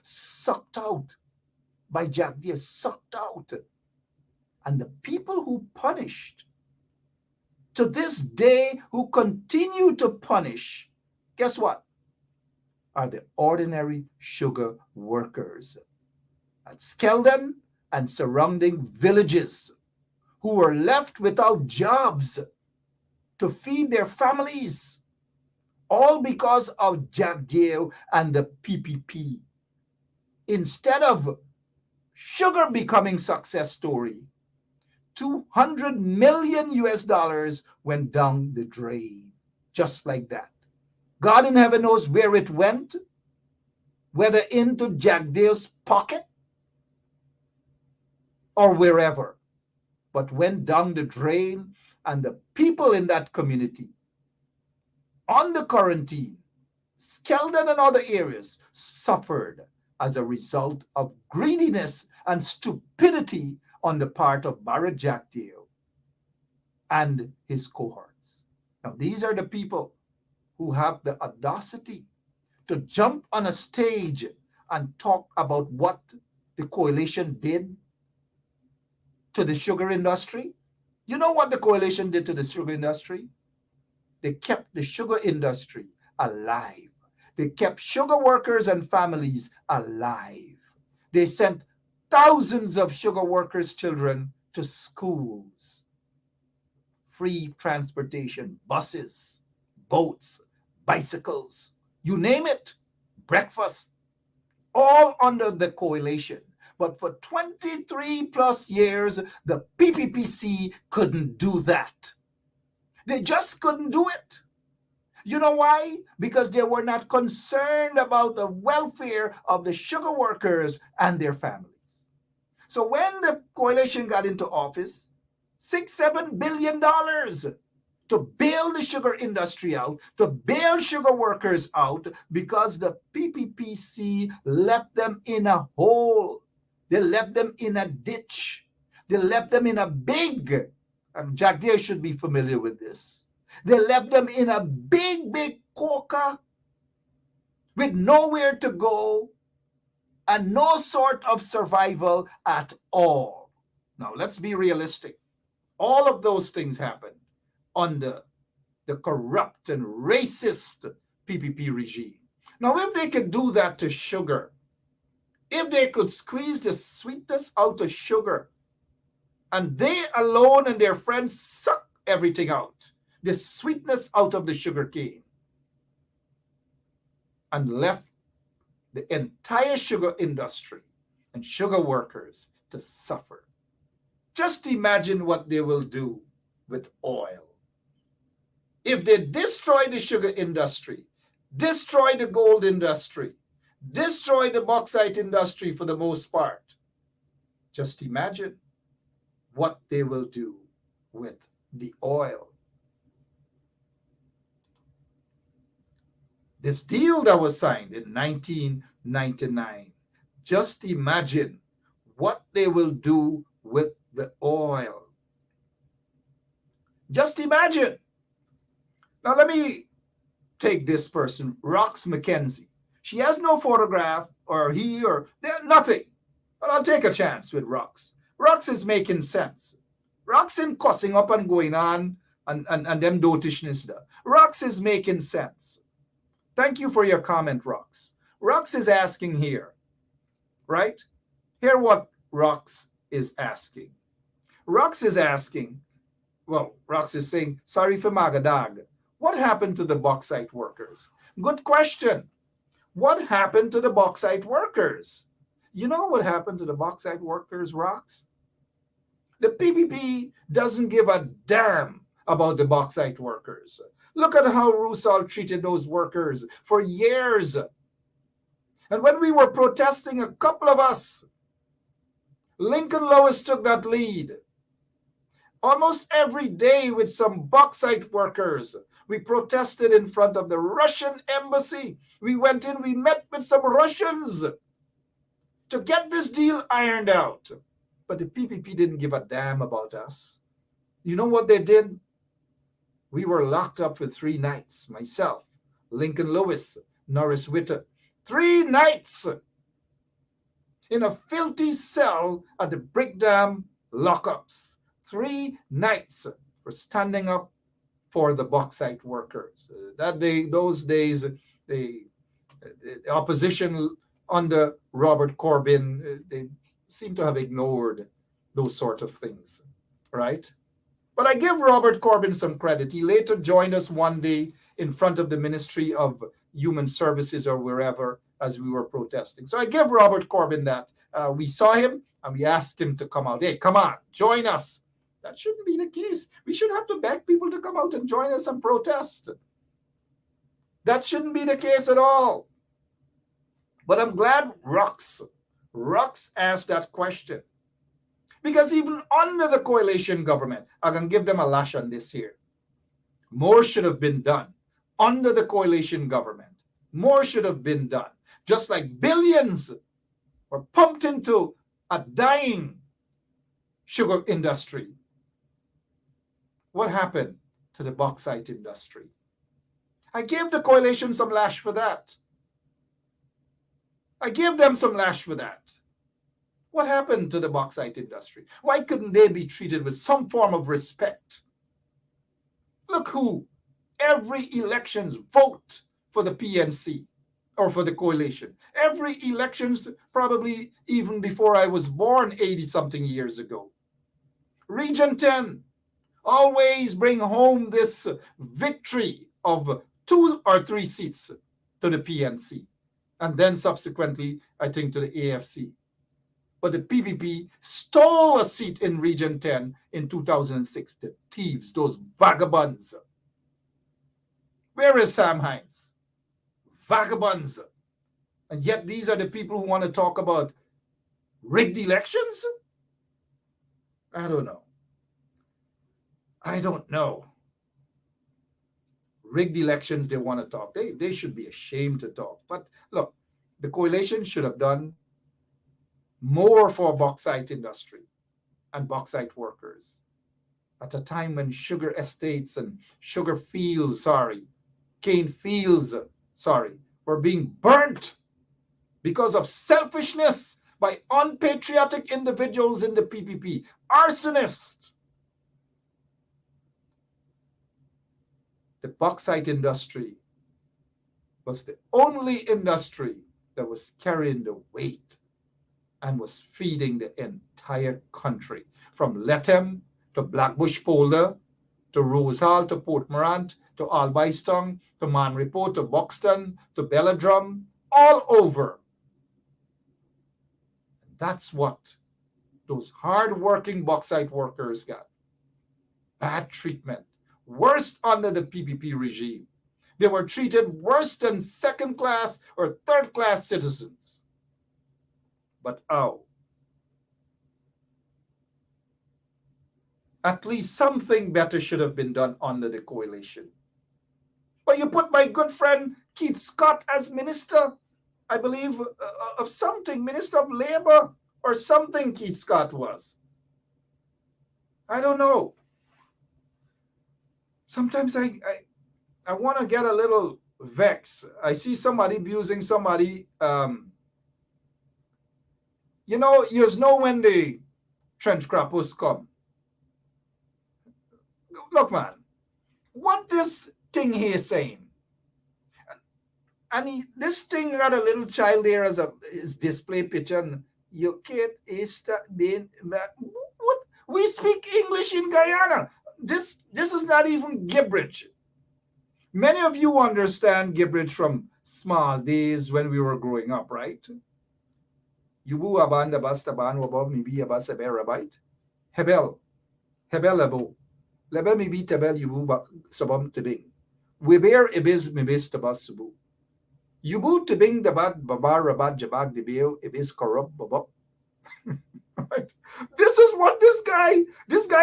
sucked out by Jagdeo, sucked out. And the people who punished, to this day, who continue to punish, guess what? Are the ordinary sugar workers at Skeldon and surrounding villages who were left without jobs to feed their families, all because of Jagdeo and the PPP. Instead of sugar becoming success story, $200 million went down the drain, just like that. God in heaven knows where it went, whether into Jagdeo's pocket or wherever, but went down the drain, and the people in that community on the quarantine, Skeldon and other areas, suffered as a result of greediness and stupidity on the part of Barra Jagdeo and his cohorts. Now, these are the people who have the audacity to jump on a stage and talk about what the coalition did to the sugar industry. You know what the coalition did to the sugar industry? They kept the sugar industry alive. They kept sugar workers and families alive. They sent thousands of sugar workers' children to schools. Free transportation, buses, boats, bicycles, you name it, breakfast, all under the coalition. But for 23 plus years, the PPPC couldn't do that. They just couldn't do it. You know why? Because they were not concerned about the welfare of the sugar workers and their families. So when the coalition got into office, $6-7 billion to bail the sugar industry out, to bail sugar workers out, because the PPPC left them in a hole. They left them in a ditch. They left them in a big, and Jack Deere should be familiar with this. They left them in a big, big corker with nowhere to go and no sort of survival at all. Now, let's be realistic. All of those things happened under the corrupt and racist PPP regime. Now, if they could do that to sugar, if they could squeeze the sweetness out of sugar, and they alone and their friends suck everything out, the sweetness out of the sugar cane, and left the entire sugar industry and sugar workers to suffer. Just imagine what they will do with oil. If they destroy the sugar industry, destroy the gold industry, destroy the bauxite industry for the most part, just imagine what they will do with the oil. This deal that was signed in 1999, just imagine what they will do with the oil. Just imagine. Now let me take this person, Rox McKenzie. She has no photograph, or he, or nothing. But I'll take a chance with Rox. Rox is making sense. Rox ain't cussing up and going on and them dotishness there. Rox is making sense. Thank you for your comment, Rox. Rox is asking here, right? Hear what Rox is asking. Rox is asking, well, Rox is saying, sorry for Magadag. What happened to the bauxite workers? Good question. What happened to the bauxite workers? You know what happened to the bauxite workers, Rox? The PPP doesn't give a damn about the bauxite workers. Look at how Rusal treated those workers for years. And when we were protesting, a couple of us, Lincoln Lois took that lead. Almost every day with some bauxite workers, we protested in front of the Russian embassy. We went in, we met with some Russians to get this deal ironed out. But the PPP didn't give a damn about us. You know what they did? We were locked up for 3 nights. Myself, Lincoln Lewis, Norris Witter. 3 nights in a filthy cell at the Brickdam lockups. 3 nights for standing up for the bauxite workers. That day, those days, the opposition under Robert Corbyn, they seem to have ignored those sort of things, right? But I give Robert Corbyn some credit. He later joined us one day in front of the Ministry of Human Services or wherever as we were protesting. So I give Robert Corbyn that. We saw him and we asked him to come out. Hey, come on, join us. That shouldn't be the case. We should have to beg people to come out and join us and protest. That shouldn't be the case at all. But I'm glad Rox asked that question. Because even under the coalition government, I can give them a lash on this here. More should have been done under the coalition government. More should have been done. Just like billions were pumped into a dying sugar industry. What happened to the bauxite industry? I gave the coalition some lash for that. I gave them some lash for that. What happened to the bauxite industry? Why couldn't they be treated with some form of respect? Look who every elections vote for the PNC or for the coalition. Every elections, probably even before I was born 80-something years ago. Region 10 always bring home this victory of 2 or 3 seats to the PNC. And then subsequently, I think, to the AFC. But the PPP stole a seat in Region 10 in 2006. The thieves, those vagabonds. Where is Sam Hines? Vagabonds. And yet these are the people who want to talk about rigged elections? I don't know. I don't know. Rigged elections, they want to talk. They should be ashamed to talk. But look, the coalition should have done more for bauxite industry and bauxite workers at a time when sugar estates and sugar fields, cane fields, were being burnt because of selfishness by unpatriotic individuals in the PPP, arsonists. The bauxite industry was the only industry that was carrying the weight and was feeding the entire country, from Lethem to Blackbush Polder, to Rose Hall, to Port Morant, to Albaiston, to Manripo, to Buxton, to Belladrum, all over. That's what those hard-working bauxite workers got. Bad treatment. Worst under the PPP regime. They were treated worse than second-class or third-class citizens. But at least something better should have been done under the coalition. But you put my good friend Keith Scott as minister, I believe, of something, Minister of Labor or something Keith Scott was. I don't know. Sometimes I want to get a little vexed. I see somebody abusing somebody. You know when the trench crappers come. Look, man, what this thing here is saying, and this thing got a little child there as his display picture, and your kid is being what? We speak English in Guyana. This is not even gibberish. Many of you understand gibberish from small days when we were growing up, right? Yubu aban da basta ban wabab mibi abasa berabite. Hebel lebo. Lebe mibi tabel yubu sabam tibing. Weber ibiz mibis tabas subu. Yubu tibing dabat babar rabat jabag debeo ibis corrupt babab. Right? This is what this guy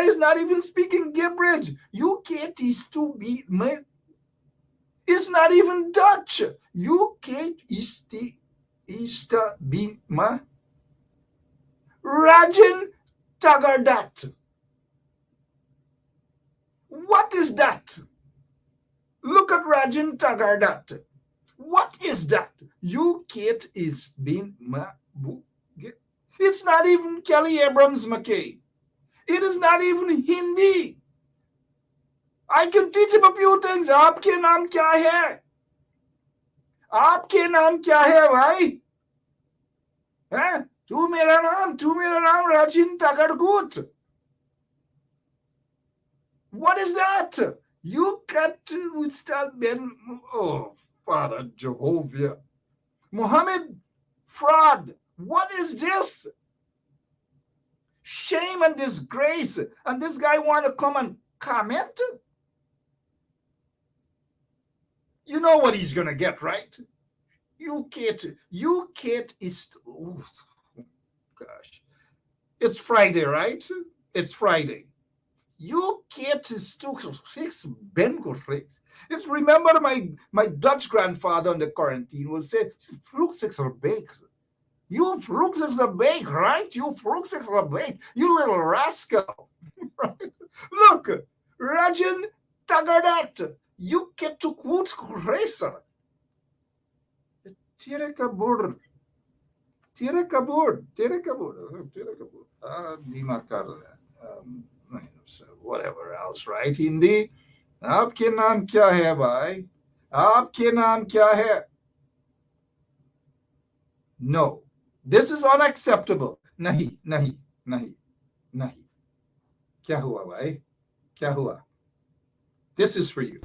is not even speaking gibberish. You can't is to be me. It's not even Dutch. You can't is to be ma. Rajin Tagardat. What is that? Look at Rajin Tagardat. What is that? You kid is being ma. It's not even Kelly Abrams McKay. It is not even Hindi. I can teach him a few things. Aapke naam kya hai? Aapke naam kya hai, bhai? Huh? Tu mera naam Rajin Tagargut. What is that? You got to start being, oh, Father Jehovah. Muhammad, fraud. What is this? Shame and disgrace. And this guy want to come and comment? You know what he's going to get, right? You kid is, oh, gosh. It's Friday, right? It's Friday. You kid is too Ben Gurfix. It's remember my Dutch grandfather in the quarantine will say, "Vloekzicht You vloekzicht right? You vloekzicht you little rascal." Right? Look, Rajan Tagardat, you get to quote racer. Tire kabur. Whatever else, right? Hindi. Aapke naam kya hai, bhai? Aapke naam kya hai? No. This is unacceptable. Nahi. Kya hua, bhai? Kya hua? This is for you.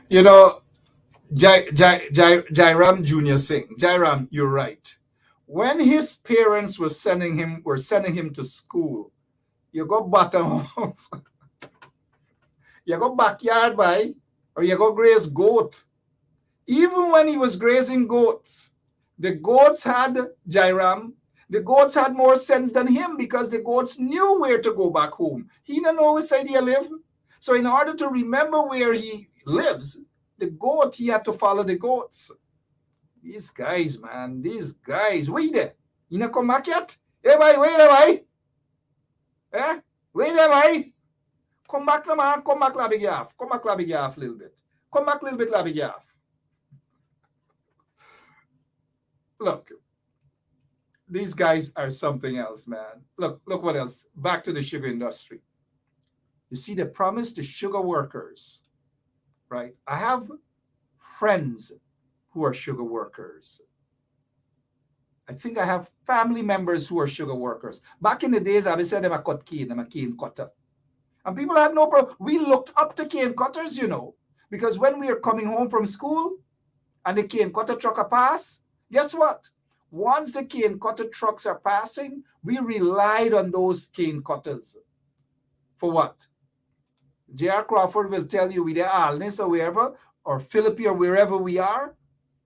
You know, Jairam Jr. Singh. Jairam, you're right. When his parents were sending him to school, you go bottom house, you go backyard by, or you go graze goat. Even when he was grazing goats, the goats had Jairam. The goats had more sense than him because the goats knew where to go back home. He didn't know which side he lived. So in order to remember where he lives, the goat, he had to follow the goats. These guys, man, these guys. Wait there. You not come back yet? Hey, boy, wait there, boy. Eh? Wait there, boy. Come back, no, man. Come back, Labby Gaff. Come back, Labby Gaff, a little bit. Come back a little bit, Labby Gaff. Look, these guys are something else, man. Look what else. Back to the sugar industry. You see, they promised the sugar workers, right? I have friends who are sugar workers. I think I have family members who are sugar workers. Back in the days, I said them a cut cane, I'm a cane cutter. And people had no problem. We looked up to cane cutters, you know, because when we are coming home from school and the cane cutter truck are pass, guess what? Once the cane cutter trucks are passing, we relied on those cane cutters. For what? J.R. Crawford will tell you with the Alnis or wherever, or Philippi or wherever we are,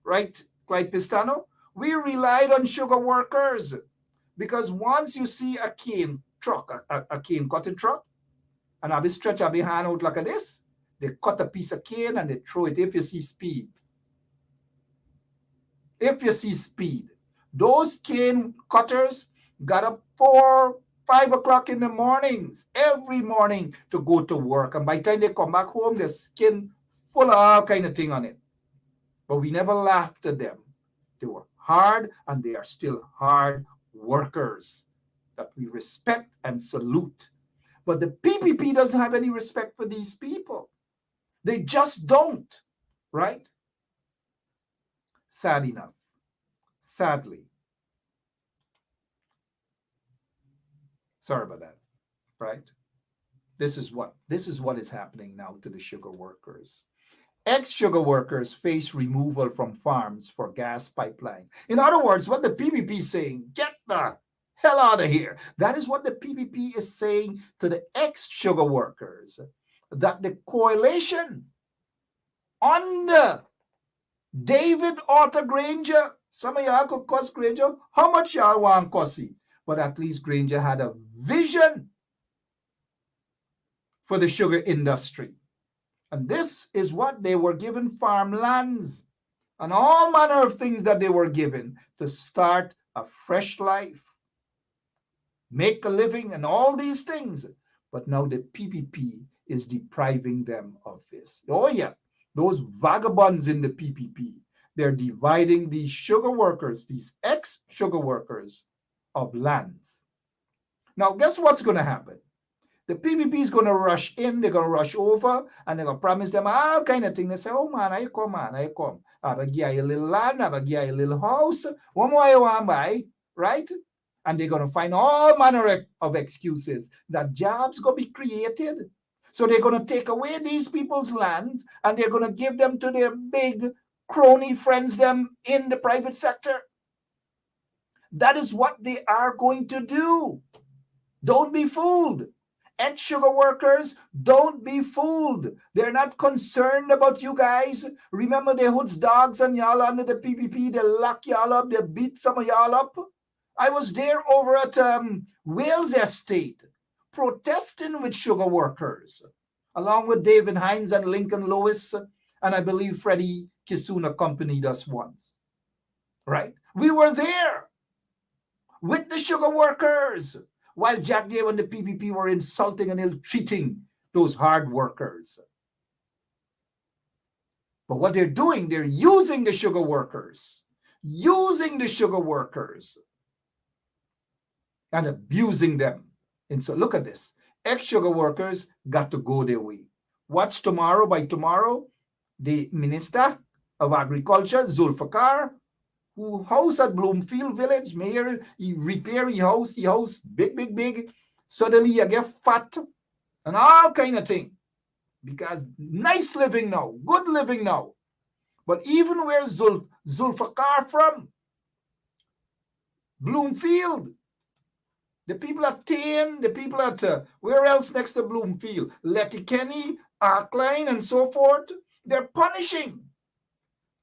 right, Clyde Pistano, we relied on sugar workers. Because once you see a cane truck, a cane cutting truck, and I'll be stretch a hand out like this, they cut a piece of cane and they throw it if you see speed. If you see speed. Those cane cutters got up 4, 5 o'clock in the mornings, every morning to go to work. And by the time they come back home, their skin full of all kind of thing on it. But we never laughed at them. They were hard and they are still hard workers that we respect and salute. But the PPP doesn't have any respect for these people. They just don't, right? Sad enough. Sadly. Sorry about that, right? This is what is happening now to the sugar workers. Ex-sugar workers face removal from farms for gas pipeline. In other words, what the PPP is saying, get the hell out of here. That is what the PPP is saying to the ex-sugar workers, that the coalition under David Arthur Granger, some of y'all could cuss Granger, how much y'all want cussy? But at least Granger had a vision for the sugar industry. And this is what they were given: farmlands and all manner of things that they were given to start a fresh life, make a living, and all these things. But now the PPP is depriving them of this. Oh yeah, those vagabonds in the PPP, they're dividing these sugar workers, these ex-sugar workers, of lands. Now, guess what's going to happen? The PPP is going to rush in, they're going to rush over, and they're going to promise them all kind of things. They say, oh man, I come, man, I come. I will give you a little land, I will give you a little house. What more you want to buy, right? And they're going to find all manner of excuses that jobs going to be created. So they're going to take away these people's lands and they're going to give them to their big crony friends them in the private sector. That is what they are going to do. Don't be fooled. Ex-sugar workers, don't be fooled. They're not concerned about you guys. Remember they hoods dogs on y'all under the PPP. They lock y'all up. They beat some of y'all up. I was there over at Wales Estate protesting with sugar workers, along with David Hines and Lincoln Lewis, and I believe Freddie Kisuna accompanied us once. Right? We were there with the sugar workers, while Jack Dave and the PPP were insulting and ill-treating those hard workers. But what they're doing, they're using the sugar workers, and abusing them. And so look at this. Ex-sugar workers got to go their way. Watch tomorrow. By tomorrow, the Minister of Agriculture, Zulfikar, who house at Bloomfield Village, mayor, he repair his house, big. Suddenly you get fat and all kind of thing. Because nice living now, good living now. But even where Zulfikar from, Bloomfield, the people at Tain, the people at, where else next to Bloomfield? Letterkenny, Arkline, and so forth. They're punishing.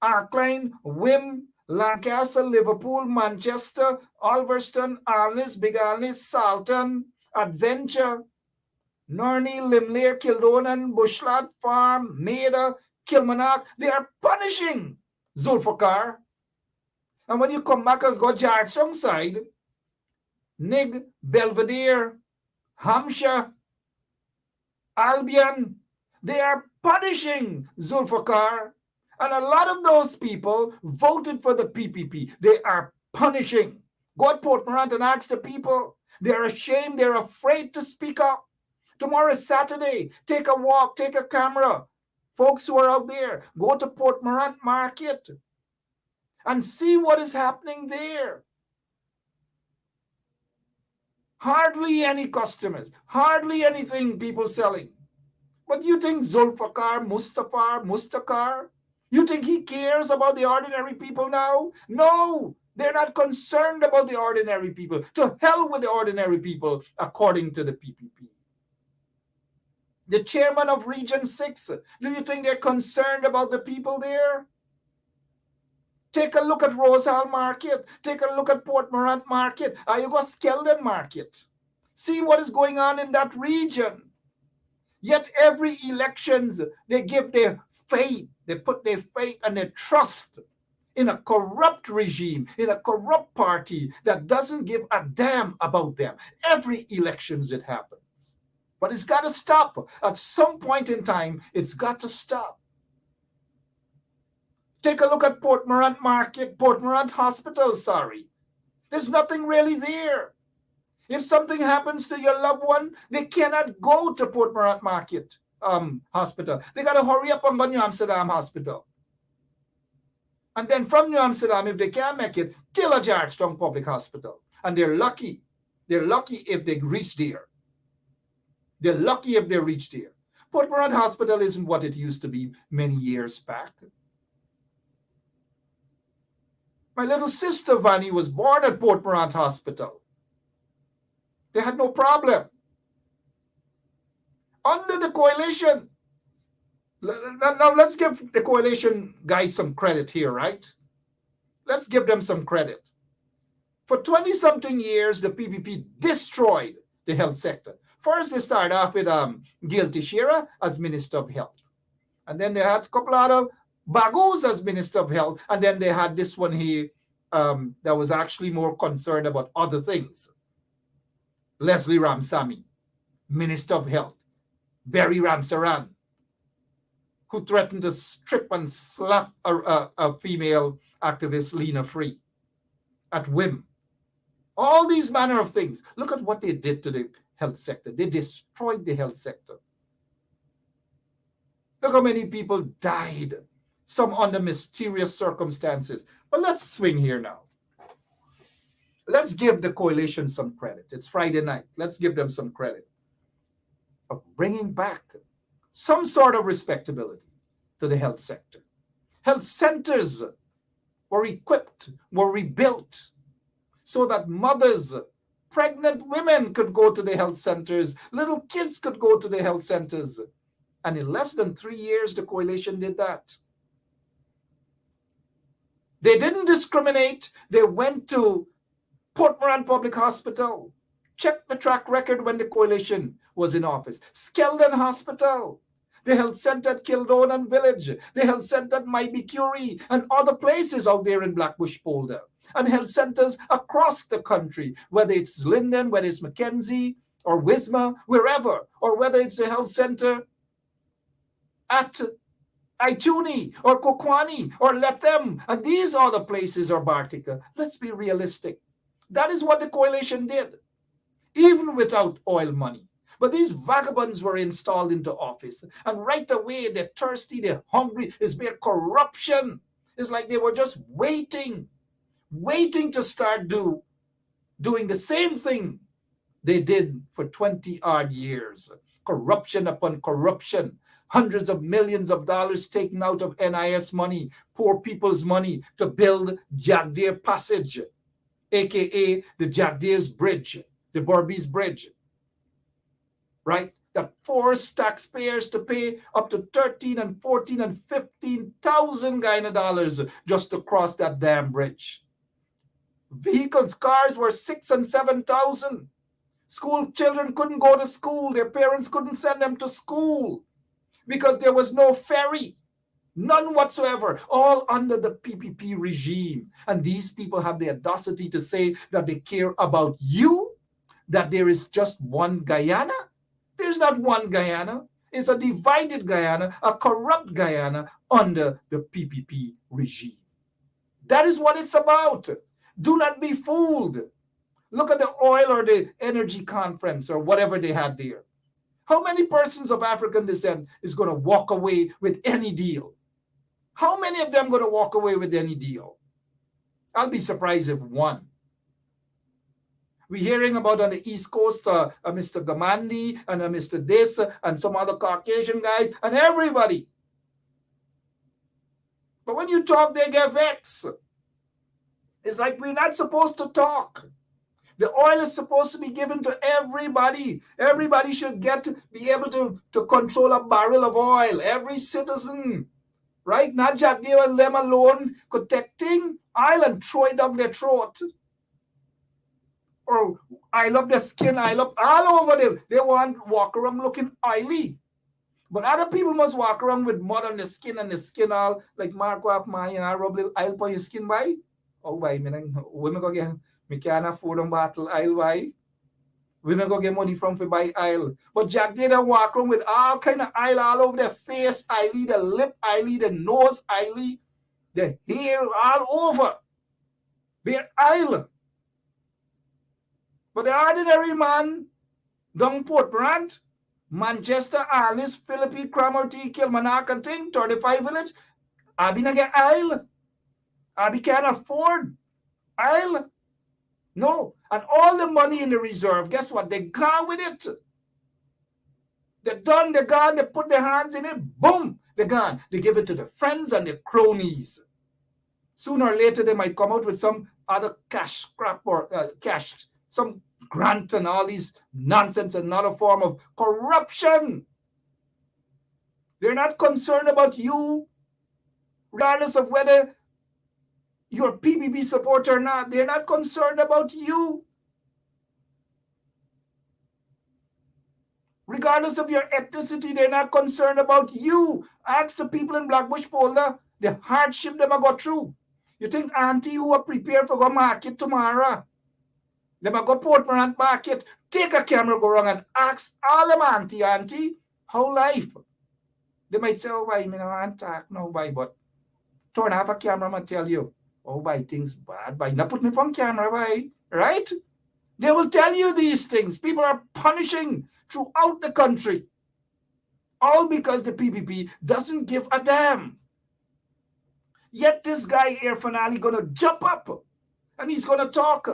Arkline, Wim, Lancaster, Liverpool, Manchester, Ulverston, Alness, Big Alness, Salton, Adventure, Nurney, Limlair, Kildonan, Bushlot, Farm, Maida, Kilmarnock. They are punishing Zulfikar. And when you come back and go Georgetown side, Nig, Belvedere, Hampshire, Albion, they are punishing Zulfikar. And a lot of those people voted for the PPP. They are punishing. Go to Port Morant and ask the people. They're ashamed. They're afraid to speak up. Tomorrow is Saturday. Take a walk. Take a camera. Folks who are out there, go to Port Morant Market and see what is happening there. Hardly any customers. Hardly anything people selling. But you think Zulfikar, Mustakar, you think he cares about the ordinary people now? No, they're not concerned about the ordinary people. To hell with the ordinary people, according to the PPP. The chairman of Region 6, do you think they're concerned about the people there? Take a look at Rosehall Market. Take a look at Port Morant Market. You go Skeldon Market. See what is going on in that region. Yet every elections, they give their faith. They put their faith and their trust in a corrupt regime, in a corrupt party that doesn't give a damn about them. Every elections it happens. But it's got to stop. At some point in time, it's got to stop. Take a look at Port Morant Market, Port Morant Hospital, sorry. There's nothing really there. If something happens to your loved one, they cannot go to Port Morant Market Hospital. They got to hurry up and go to New Amsterdam Hospital. And then from New Amsterdam, if they can't make it, till a Georgetown Public Hospital. And they're lucky. They're lucky if they reach there. They're lucky if they reach there. Port Morant Hospital isn't what it used to be many years back. My little sister, Vanny, was born at Port Morant Hospital. They had no problem. Under the coalition, now let's give the coalition guys some credit here, right? Let's give them some credit. For 20-something years, the PPP destroyed the health sector. First, they started off with Gil Teixeira as Minister of Health. And then they had a couple of Bagus as Minister of Health. And then they had this one here that was actually more concerned about other things. Leslie Ramsamy, Minister of Health. Barry Ramsaran, who threatened to strip and slap a female activist, Lena Free, at whim. All these manner of things. Look at what they did to the health sector. They destroyed the health sector. Look how many people died, some under mysterious circumstances. But let's swing here now. Let's give the coalition some credit. It's Friday night. Let's give them some credit of bringing back some sort of respectability to the health sector. Health centers were equipped, were rebuilt, so that mothers, pregnant women could go to the health centers, little kids could go to the health centers. And in less than 3 years, the coalition did that. They didn't discriminate. They went to Port Morant Public Hospital. Check the track record when the coalition was in office. Skeldon Hospital, the health center at Kildonan Village, the health center at Mybe Curie, and other places out there in Blackbush Polder. And health centers across the country, whether it's Linden, whether it's Mackenzie, or Wisma, wherever, or whether it's the health center at Ituni, or Kokwani, or Lethem, and these other places, or Bartica. Let's be realistic. That is what the coalition did. even without oil money. But these vagabonds were installed into office, and right away they're thirsty, they're hungry. It's mere corruption. It's like they were just waiting to start doing the same thing they did for 20 odd years. Corruption upon corruption. Hundreds of millions of dollars taken out of NIS money, poor people's money, to build Jack Deere Passage, aka the Jack Deere's Bridge, the Berbice Bridge. Right? That forced taxpayers to pay up to 13 and 14 and 15,000 Guyana dollars just to cross that damn bridge. Vehicles, cars were 6,000 and 7,000. School children couldn't go to school. Their parents couldn't send them to school because there was no ferry. None whatsoever. All under the PPP regime. And these people have the audacity to say that they care about you, that there is just one Guyana. There's not one Guyana. It's a divided Guyana, a corrupt Guyana under the PPP regime. That is what it's about. Do not be fooled. Look at the oil or the energy conference or whatever they had there. How many persons of African descent is going to walk away with any deal? How many of them going to walk away with any deal? I'll be surprised if one. We're hearing about on the East Coast, Mr. Gamandi and Mr. This and some other Caucasian guys and everybody. But when you talk, they get vexed. It's like we're not supposed to talk. The oil is supposed to be given to everybody. Everybody should be able to control a barrel of oil. Every citizen, right? Not Jack Deere and them alone could take thing, oil and throw it down their throat. Or I love their skin, I love all over them. They want to walk around looking oily. But other people must walk around with mud on the skin and the skin all like Marco up my and I rub little oil on your skin by. Oh, why? Women go get me can't afford a bottle oil, why? Women go get money from for buy oil. But Jack Deere walk around with all kind of oil all over their face, oily, the lip oily, the nose oily, the hair all over. They're oil. But the ordinary man, down Port Brant, Manchester, Alice, Philippi, Cromarty, Kilmarnock, and thing, 35 village, I be not get oil. I can't afford oil. No. And all the money in the reserve, guess what? They gone with it. They're done, they're gone, they put their hands in it, boom, they're gone. They give it to their friends and their cronies. Sooner or later, they might come out with some other cash scrap or cash, some grant and all these nonsense, another form of corruption. They're not concerned about you, regardless of whether you're a PPP supporter or not. They're not concerned about you. Regardless of your ethnicity, they're not concerned about you. Ask the people in Blackbush Polder the hardship they got through. You think auntie who are prepared for go market tomorrow, they might go Port Morant market, take a camera, go around and ask all them auntie, how life? They might say, oh, why, me no want talk, no, why, but turn off a camera and tell you, oh, why, things bad, why, not put me on camera, why, right? They will tell you these things. People are punishing throughout the country, all because the PPP doesn't give a damn. Yet this guy here finally going to jump up and he's going to talk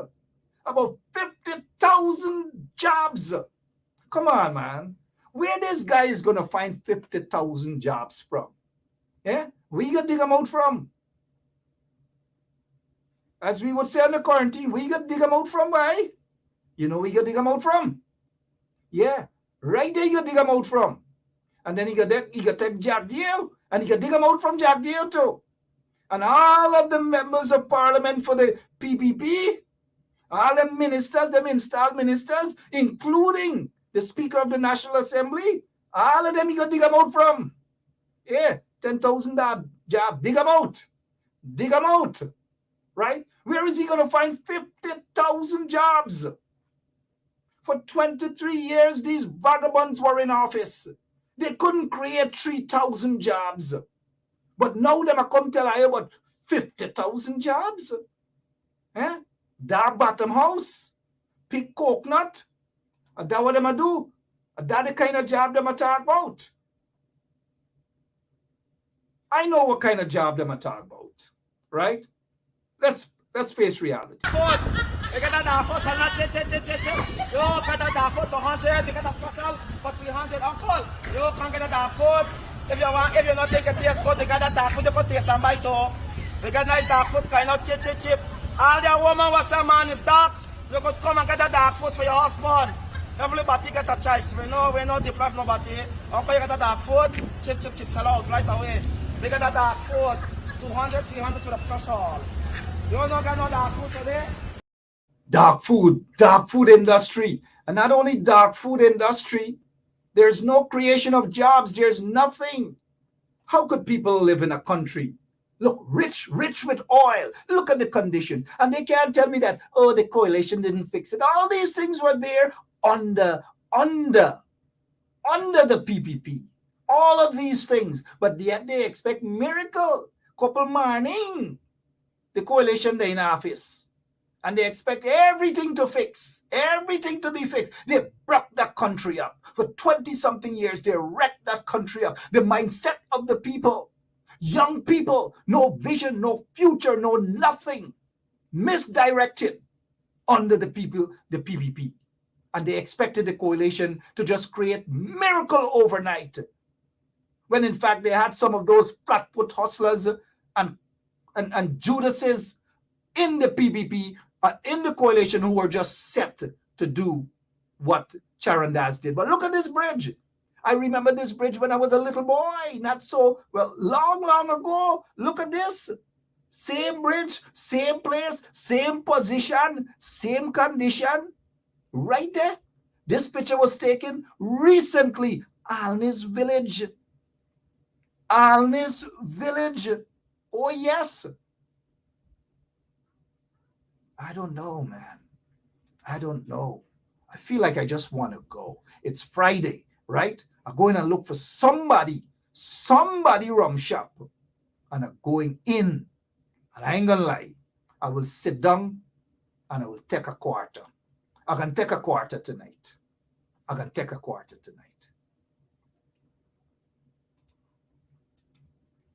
about 50,000 jobs. Come on, man. Where this guy is going to find 50,000 jobs from? Yeah? Where you going to dig them out from? As we would say on the quarantine, where you going to dig them out from, why? You know where you going to dig them out from? Yeah, right there you going to dig them out from. And then you got to take Jack Deere and you can dig them out from Jack Deere too. And all of the members of parliament for the PPP, all the ministers, them installed ministers, including the Speaker of the National Assembly, all of them you got to dig them out from. Yeah, 10,000 job, dig them out. Dig them out. Right? Where is he going to find 50,000 jobs? For 23 years, these vagabonds were in office. They couldn't create 3,000 jobs. But now they are come tell you about 50,000 jobs. Eh? Dark bottom house, pick coconut, That what them a do. That the kind of job them a talk about. I know what kind of job them a talk about, right? Let's face reality. If you not take a taste good, they got that dark food, you can taste some bite too. We got nice dark food, kind of chip. All the woman was a man is dark. You could come and get a dark food for your husband. Everybody get a choice. We know deprive nobody. Okay, you get a dark food, chip, sell out right away. We got a dark food, 200, 300 to the special. You don't get no dark food today? Dark food industry. And not only dark food industry, there's no creation of jobs. There's nothing. How could people live in a country? Look, rich with oil. Look at the condition. And they can't tell me that, oh, the coalition didn't fix it. All these things were there under the PPP. All of these things. But yet they expect miracle. Couple morning. The coalition they in office. And they expect everything to fix, everything to be fixed. They broke that country up. For 20-something years, they wrecked that country up. The mindset of the people, young people, no vision, no future, no nothing. Misdirected under the people, the PPP. And they expected the coalition to just create miracle overnight. When in fact, they had some of those flat-foot hustlers and Judases in the PPP, in the coalition who were just set to do what Charandas did. But look at this bridge. I remember this bridge when I was a little boy, not so, well, long ago. Look at this. Same bridge, same place, same position, same condition. Right there. This picture was taken recently. Alnis Village. Alnis Village. Oh, yes. I don't know, man. I don't know. I feel like I just want to go. It's Friday, right? I'm going to look for somebody rum shop. And I'm going in. And I ain't going to lie. I will sit down and I will take a quarter. I can take a quarter tonight.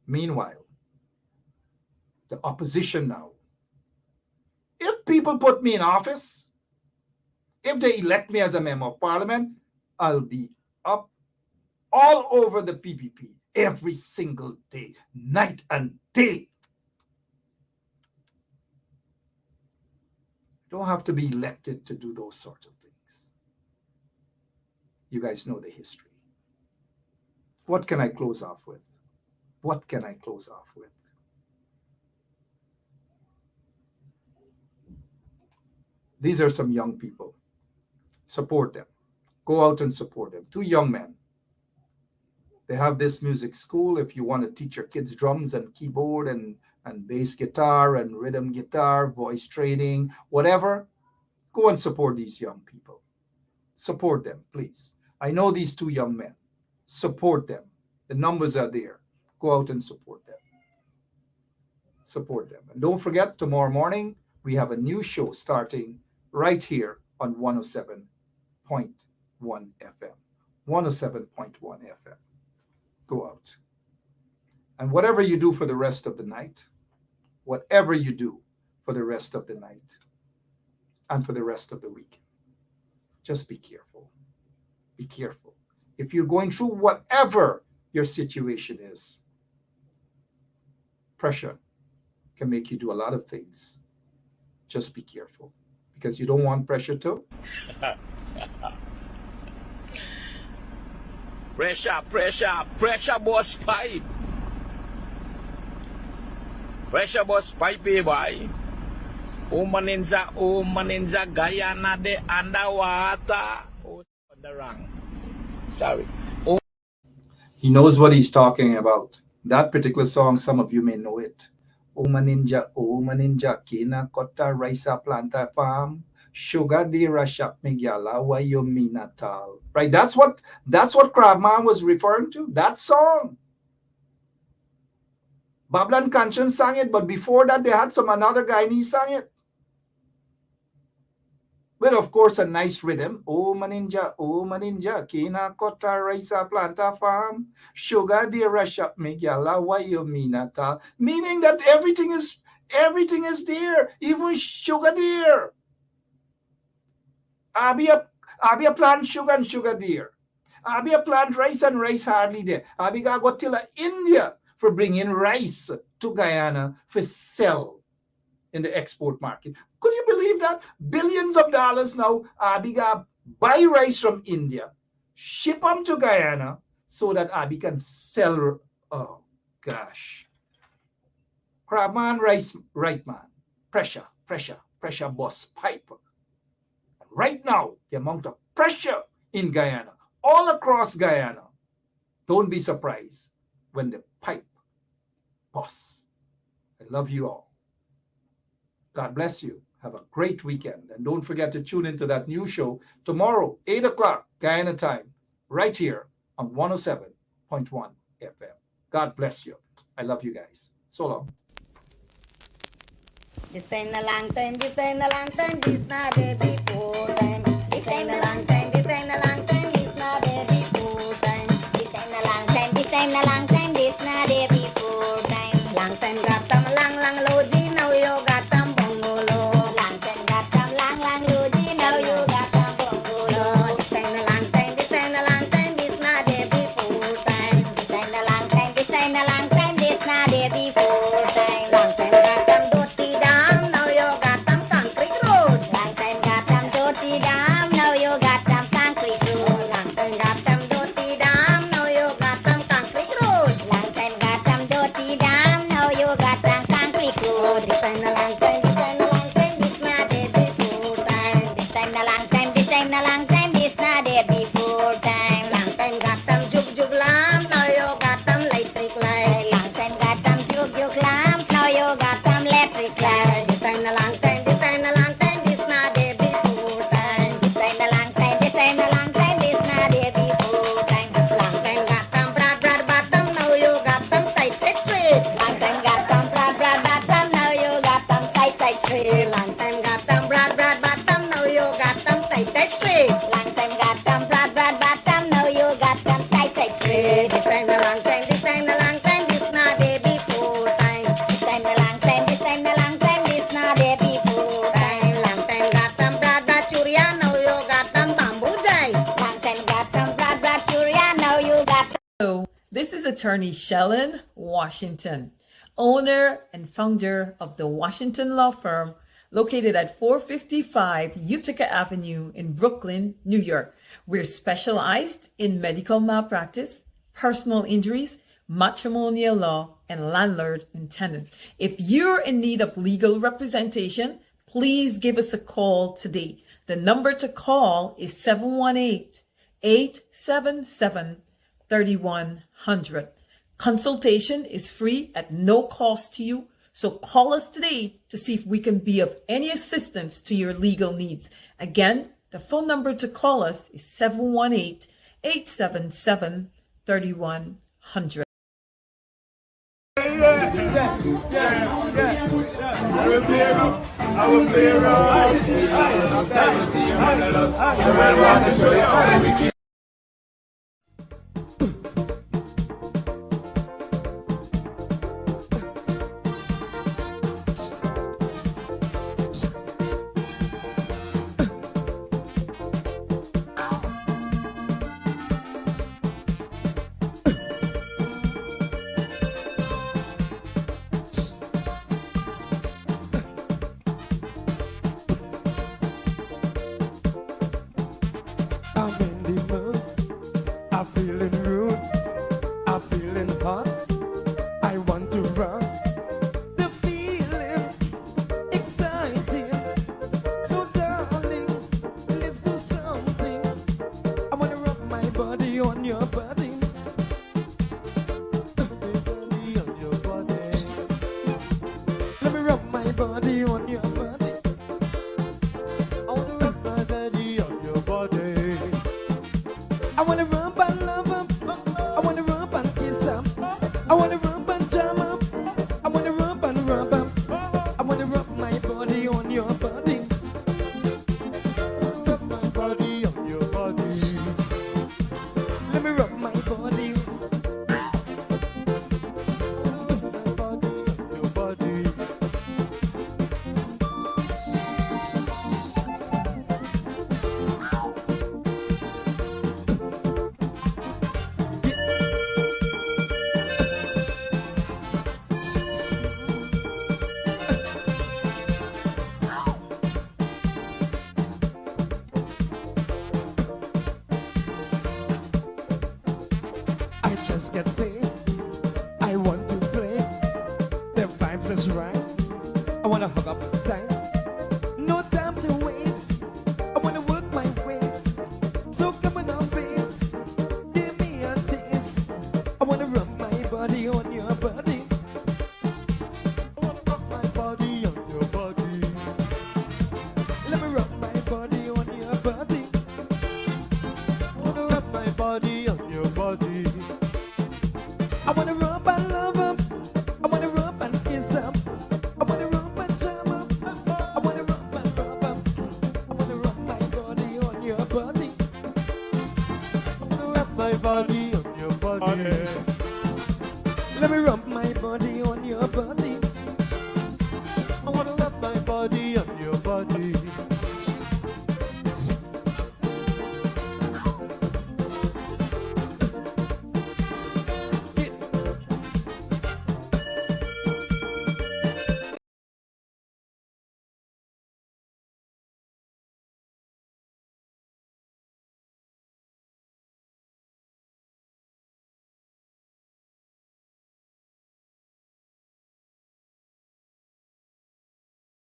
Meanwhile, the opposition now. If people put me in office, if they elect me as a member of parliament, I'll be up all over the PPP every single day, night and day. Don't have to be elected to do those sorts of things. You guys know the history. What can I close off with? These are some young people. Support them. Go out and support them. 2 young men. They have this music school. If you want to teach your kids drums and keyboard and bass guitar and rhythm guitar, voice training, whatever, go and support these young people. Support them, please. I know these 2 young men. Support them. The numbers are there. Go out and support them. And don't forget, tomorrow morning, we have a new show starting right here on 107.1 FM. 107.1 FM. Go out. And whatever you do for the rest of the night, and for the rest of the week, just be careful. Be careful. If you're going through whatever your situation is, pressure can make you do a lot of things. Just be careful, because you don't want pressure too. Pressure boss pipe. Pressure boss pipe, boy. Umaninja Guyana de underwater. On the wrong. Sorry. He knows what he's talking about. That particular song, some of you may know it. Maninja, kina kota raisa planta farm, sugar dira shop migala wayomi natal. Right? That's what Crabman was referring to. That song. Bablan Kanchan sang it, but before that they had some another guy and he sang it. with, of course, a nice rhythm. Oh maninja, kina kota raisa planta farm, sugar dear rush up me gala, why you mean at all? Meaning that everything is there, even sugar dear. Abi a plant sugar and sugar dear. Abi a plant rice and rice hardly there. Abi ga go till India for bringing rice to Guyana for sell in the export market. Could you believe that? Billions of dollars now. Abi ga buy rice from India, ship them to Guyana so that Abi can sell. Oh gosh. Crabman, rice, right man. Pressure, boss, pipe. Right now, the amount of pressure in Guyana, all across Guyana, don't be surprised when the pipe busts. I love you all. God bless you. Have a great weekend. And don't forget to tune into that new show tomorrow, 8 o'clock Guyana time, right here on 107.1 FM. God bless you. I love you guys. So long. This ain't a long time, this ain't a long time, this not a before time. This ain't a long time, this ain't a long time, this not a before time. This ain't a long time, this ain't a long time, this not a before time. Long time got them lang loji, now you got them bongolo. Long time got them lang loji, now you got them bongolo. This ain't a long time, this ain't a long time, this not a before time. This ain't a long time, this ain't a long time, this not a before time. Long time got them dirty down, now you got them concrete road. Long time got them dirty down, now you got them concrete road. Long time got them dirty down, now you got them concrete road. Long time got them dirty down, now you got them concrete road. This ain't a long time, this ain't a long time, this not a before time. This ain't a long time, this ain't a long time, this not a before time. Long time got them jug lamp, now you got them electric light. Long time got them jug lamp, now you got them electric light. This ain't a long time, this ain't a long time, this not a before time. This ain't a long time, this ain't a long time, this not a before time. Long time got them broad bottom, now you got them tight straight. Long time got them broad bottom, now you got them tight straight. Long time got them broad bottom, now you got them tight straight. Long time got them broad bottom, now you got them tight straight. This ain't a long time, this ain't a long time, this not a before time. This ain't a long time, this ain't a long time, this not a before time. Long time got them broad churia, now you got them bamboo jai. Long time got them broad churia, now you got. Hello, this is attorney Shellen Washington, owner and founder of the Washington Law Firm, located at 455 Utica Avenue in Brooklyn, New York. We're specialized in medical malpractice, personal injuries, matrimonial law, and landlord and tenant. If you're in need of legal representation, please give us a call today. The number to call is 718-877-3100. Consultation is free at no cost to you. So call us today to see if we can be of any assistance to your legal needs. Again, the phone number to call us is 718-877-3100. I'm in the mood. I'm feeling rude. I'm feeling hot. I want to run. The feeling exciting. So darling, let's do something. I wanna rub my body on your body. Body on your body. Let me rub my body on your body. I wanna rub my body on your body. I wanna rub and love up. I wanna rub and kiss up. I wanna rub and jam up. I wanna rub and rub up. I wanna rub my body on your body. just get paid. I want to play. The vibes is right. I wanna hug up tight. No time to waste. I wanna work my ways. So come on, babes. Give me a taste. I wanna rub my body on your body. I wanna rub my body on your body. Let me rub my body on your body. I wanna rub my body on your body. I wanna rub and love up. I wanna rub and kiss up. I wanna rub and jam up. I wanna rub and rub up. I wanna rub my body on your body. I wanna rub my body on your body. Let me rub my body on your body. I wanna rub my body on your body.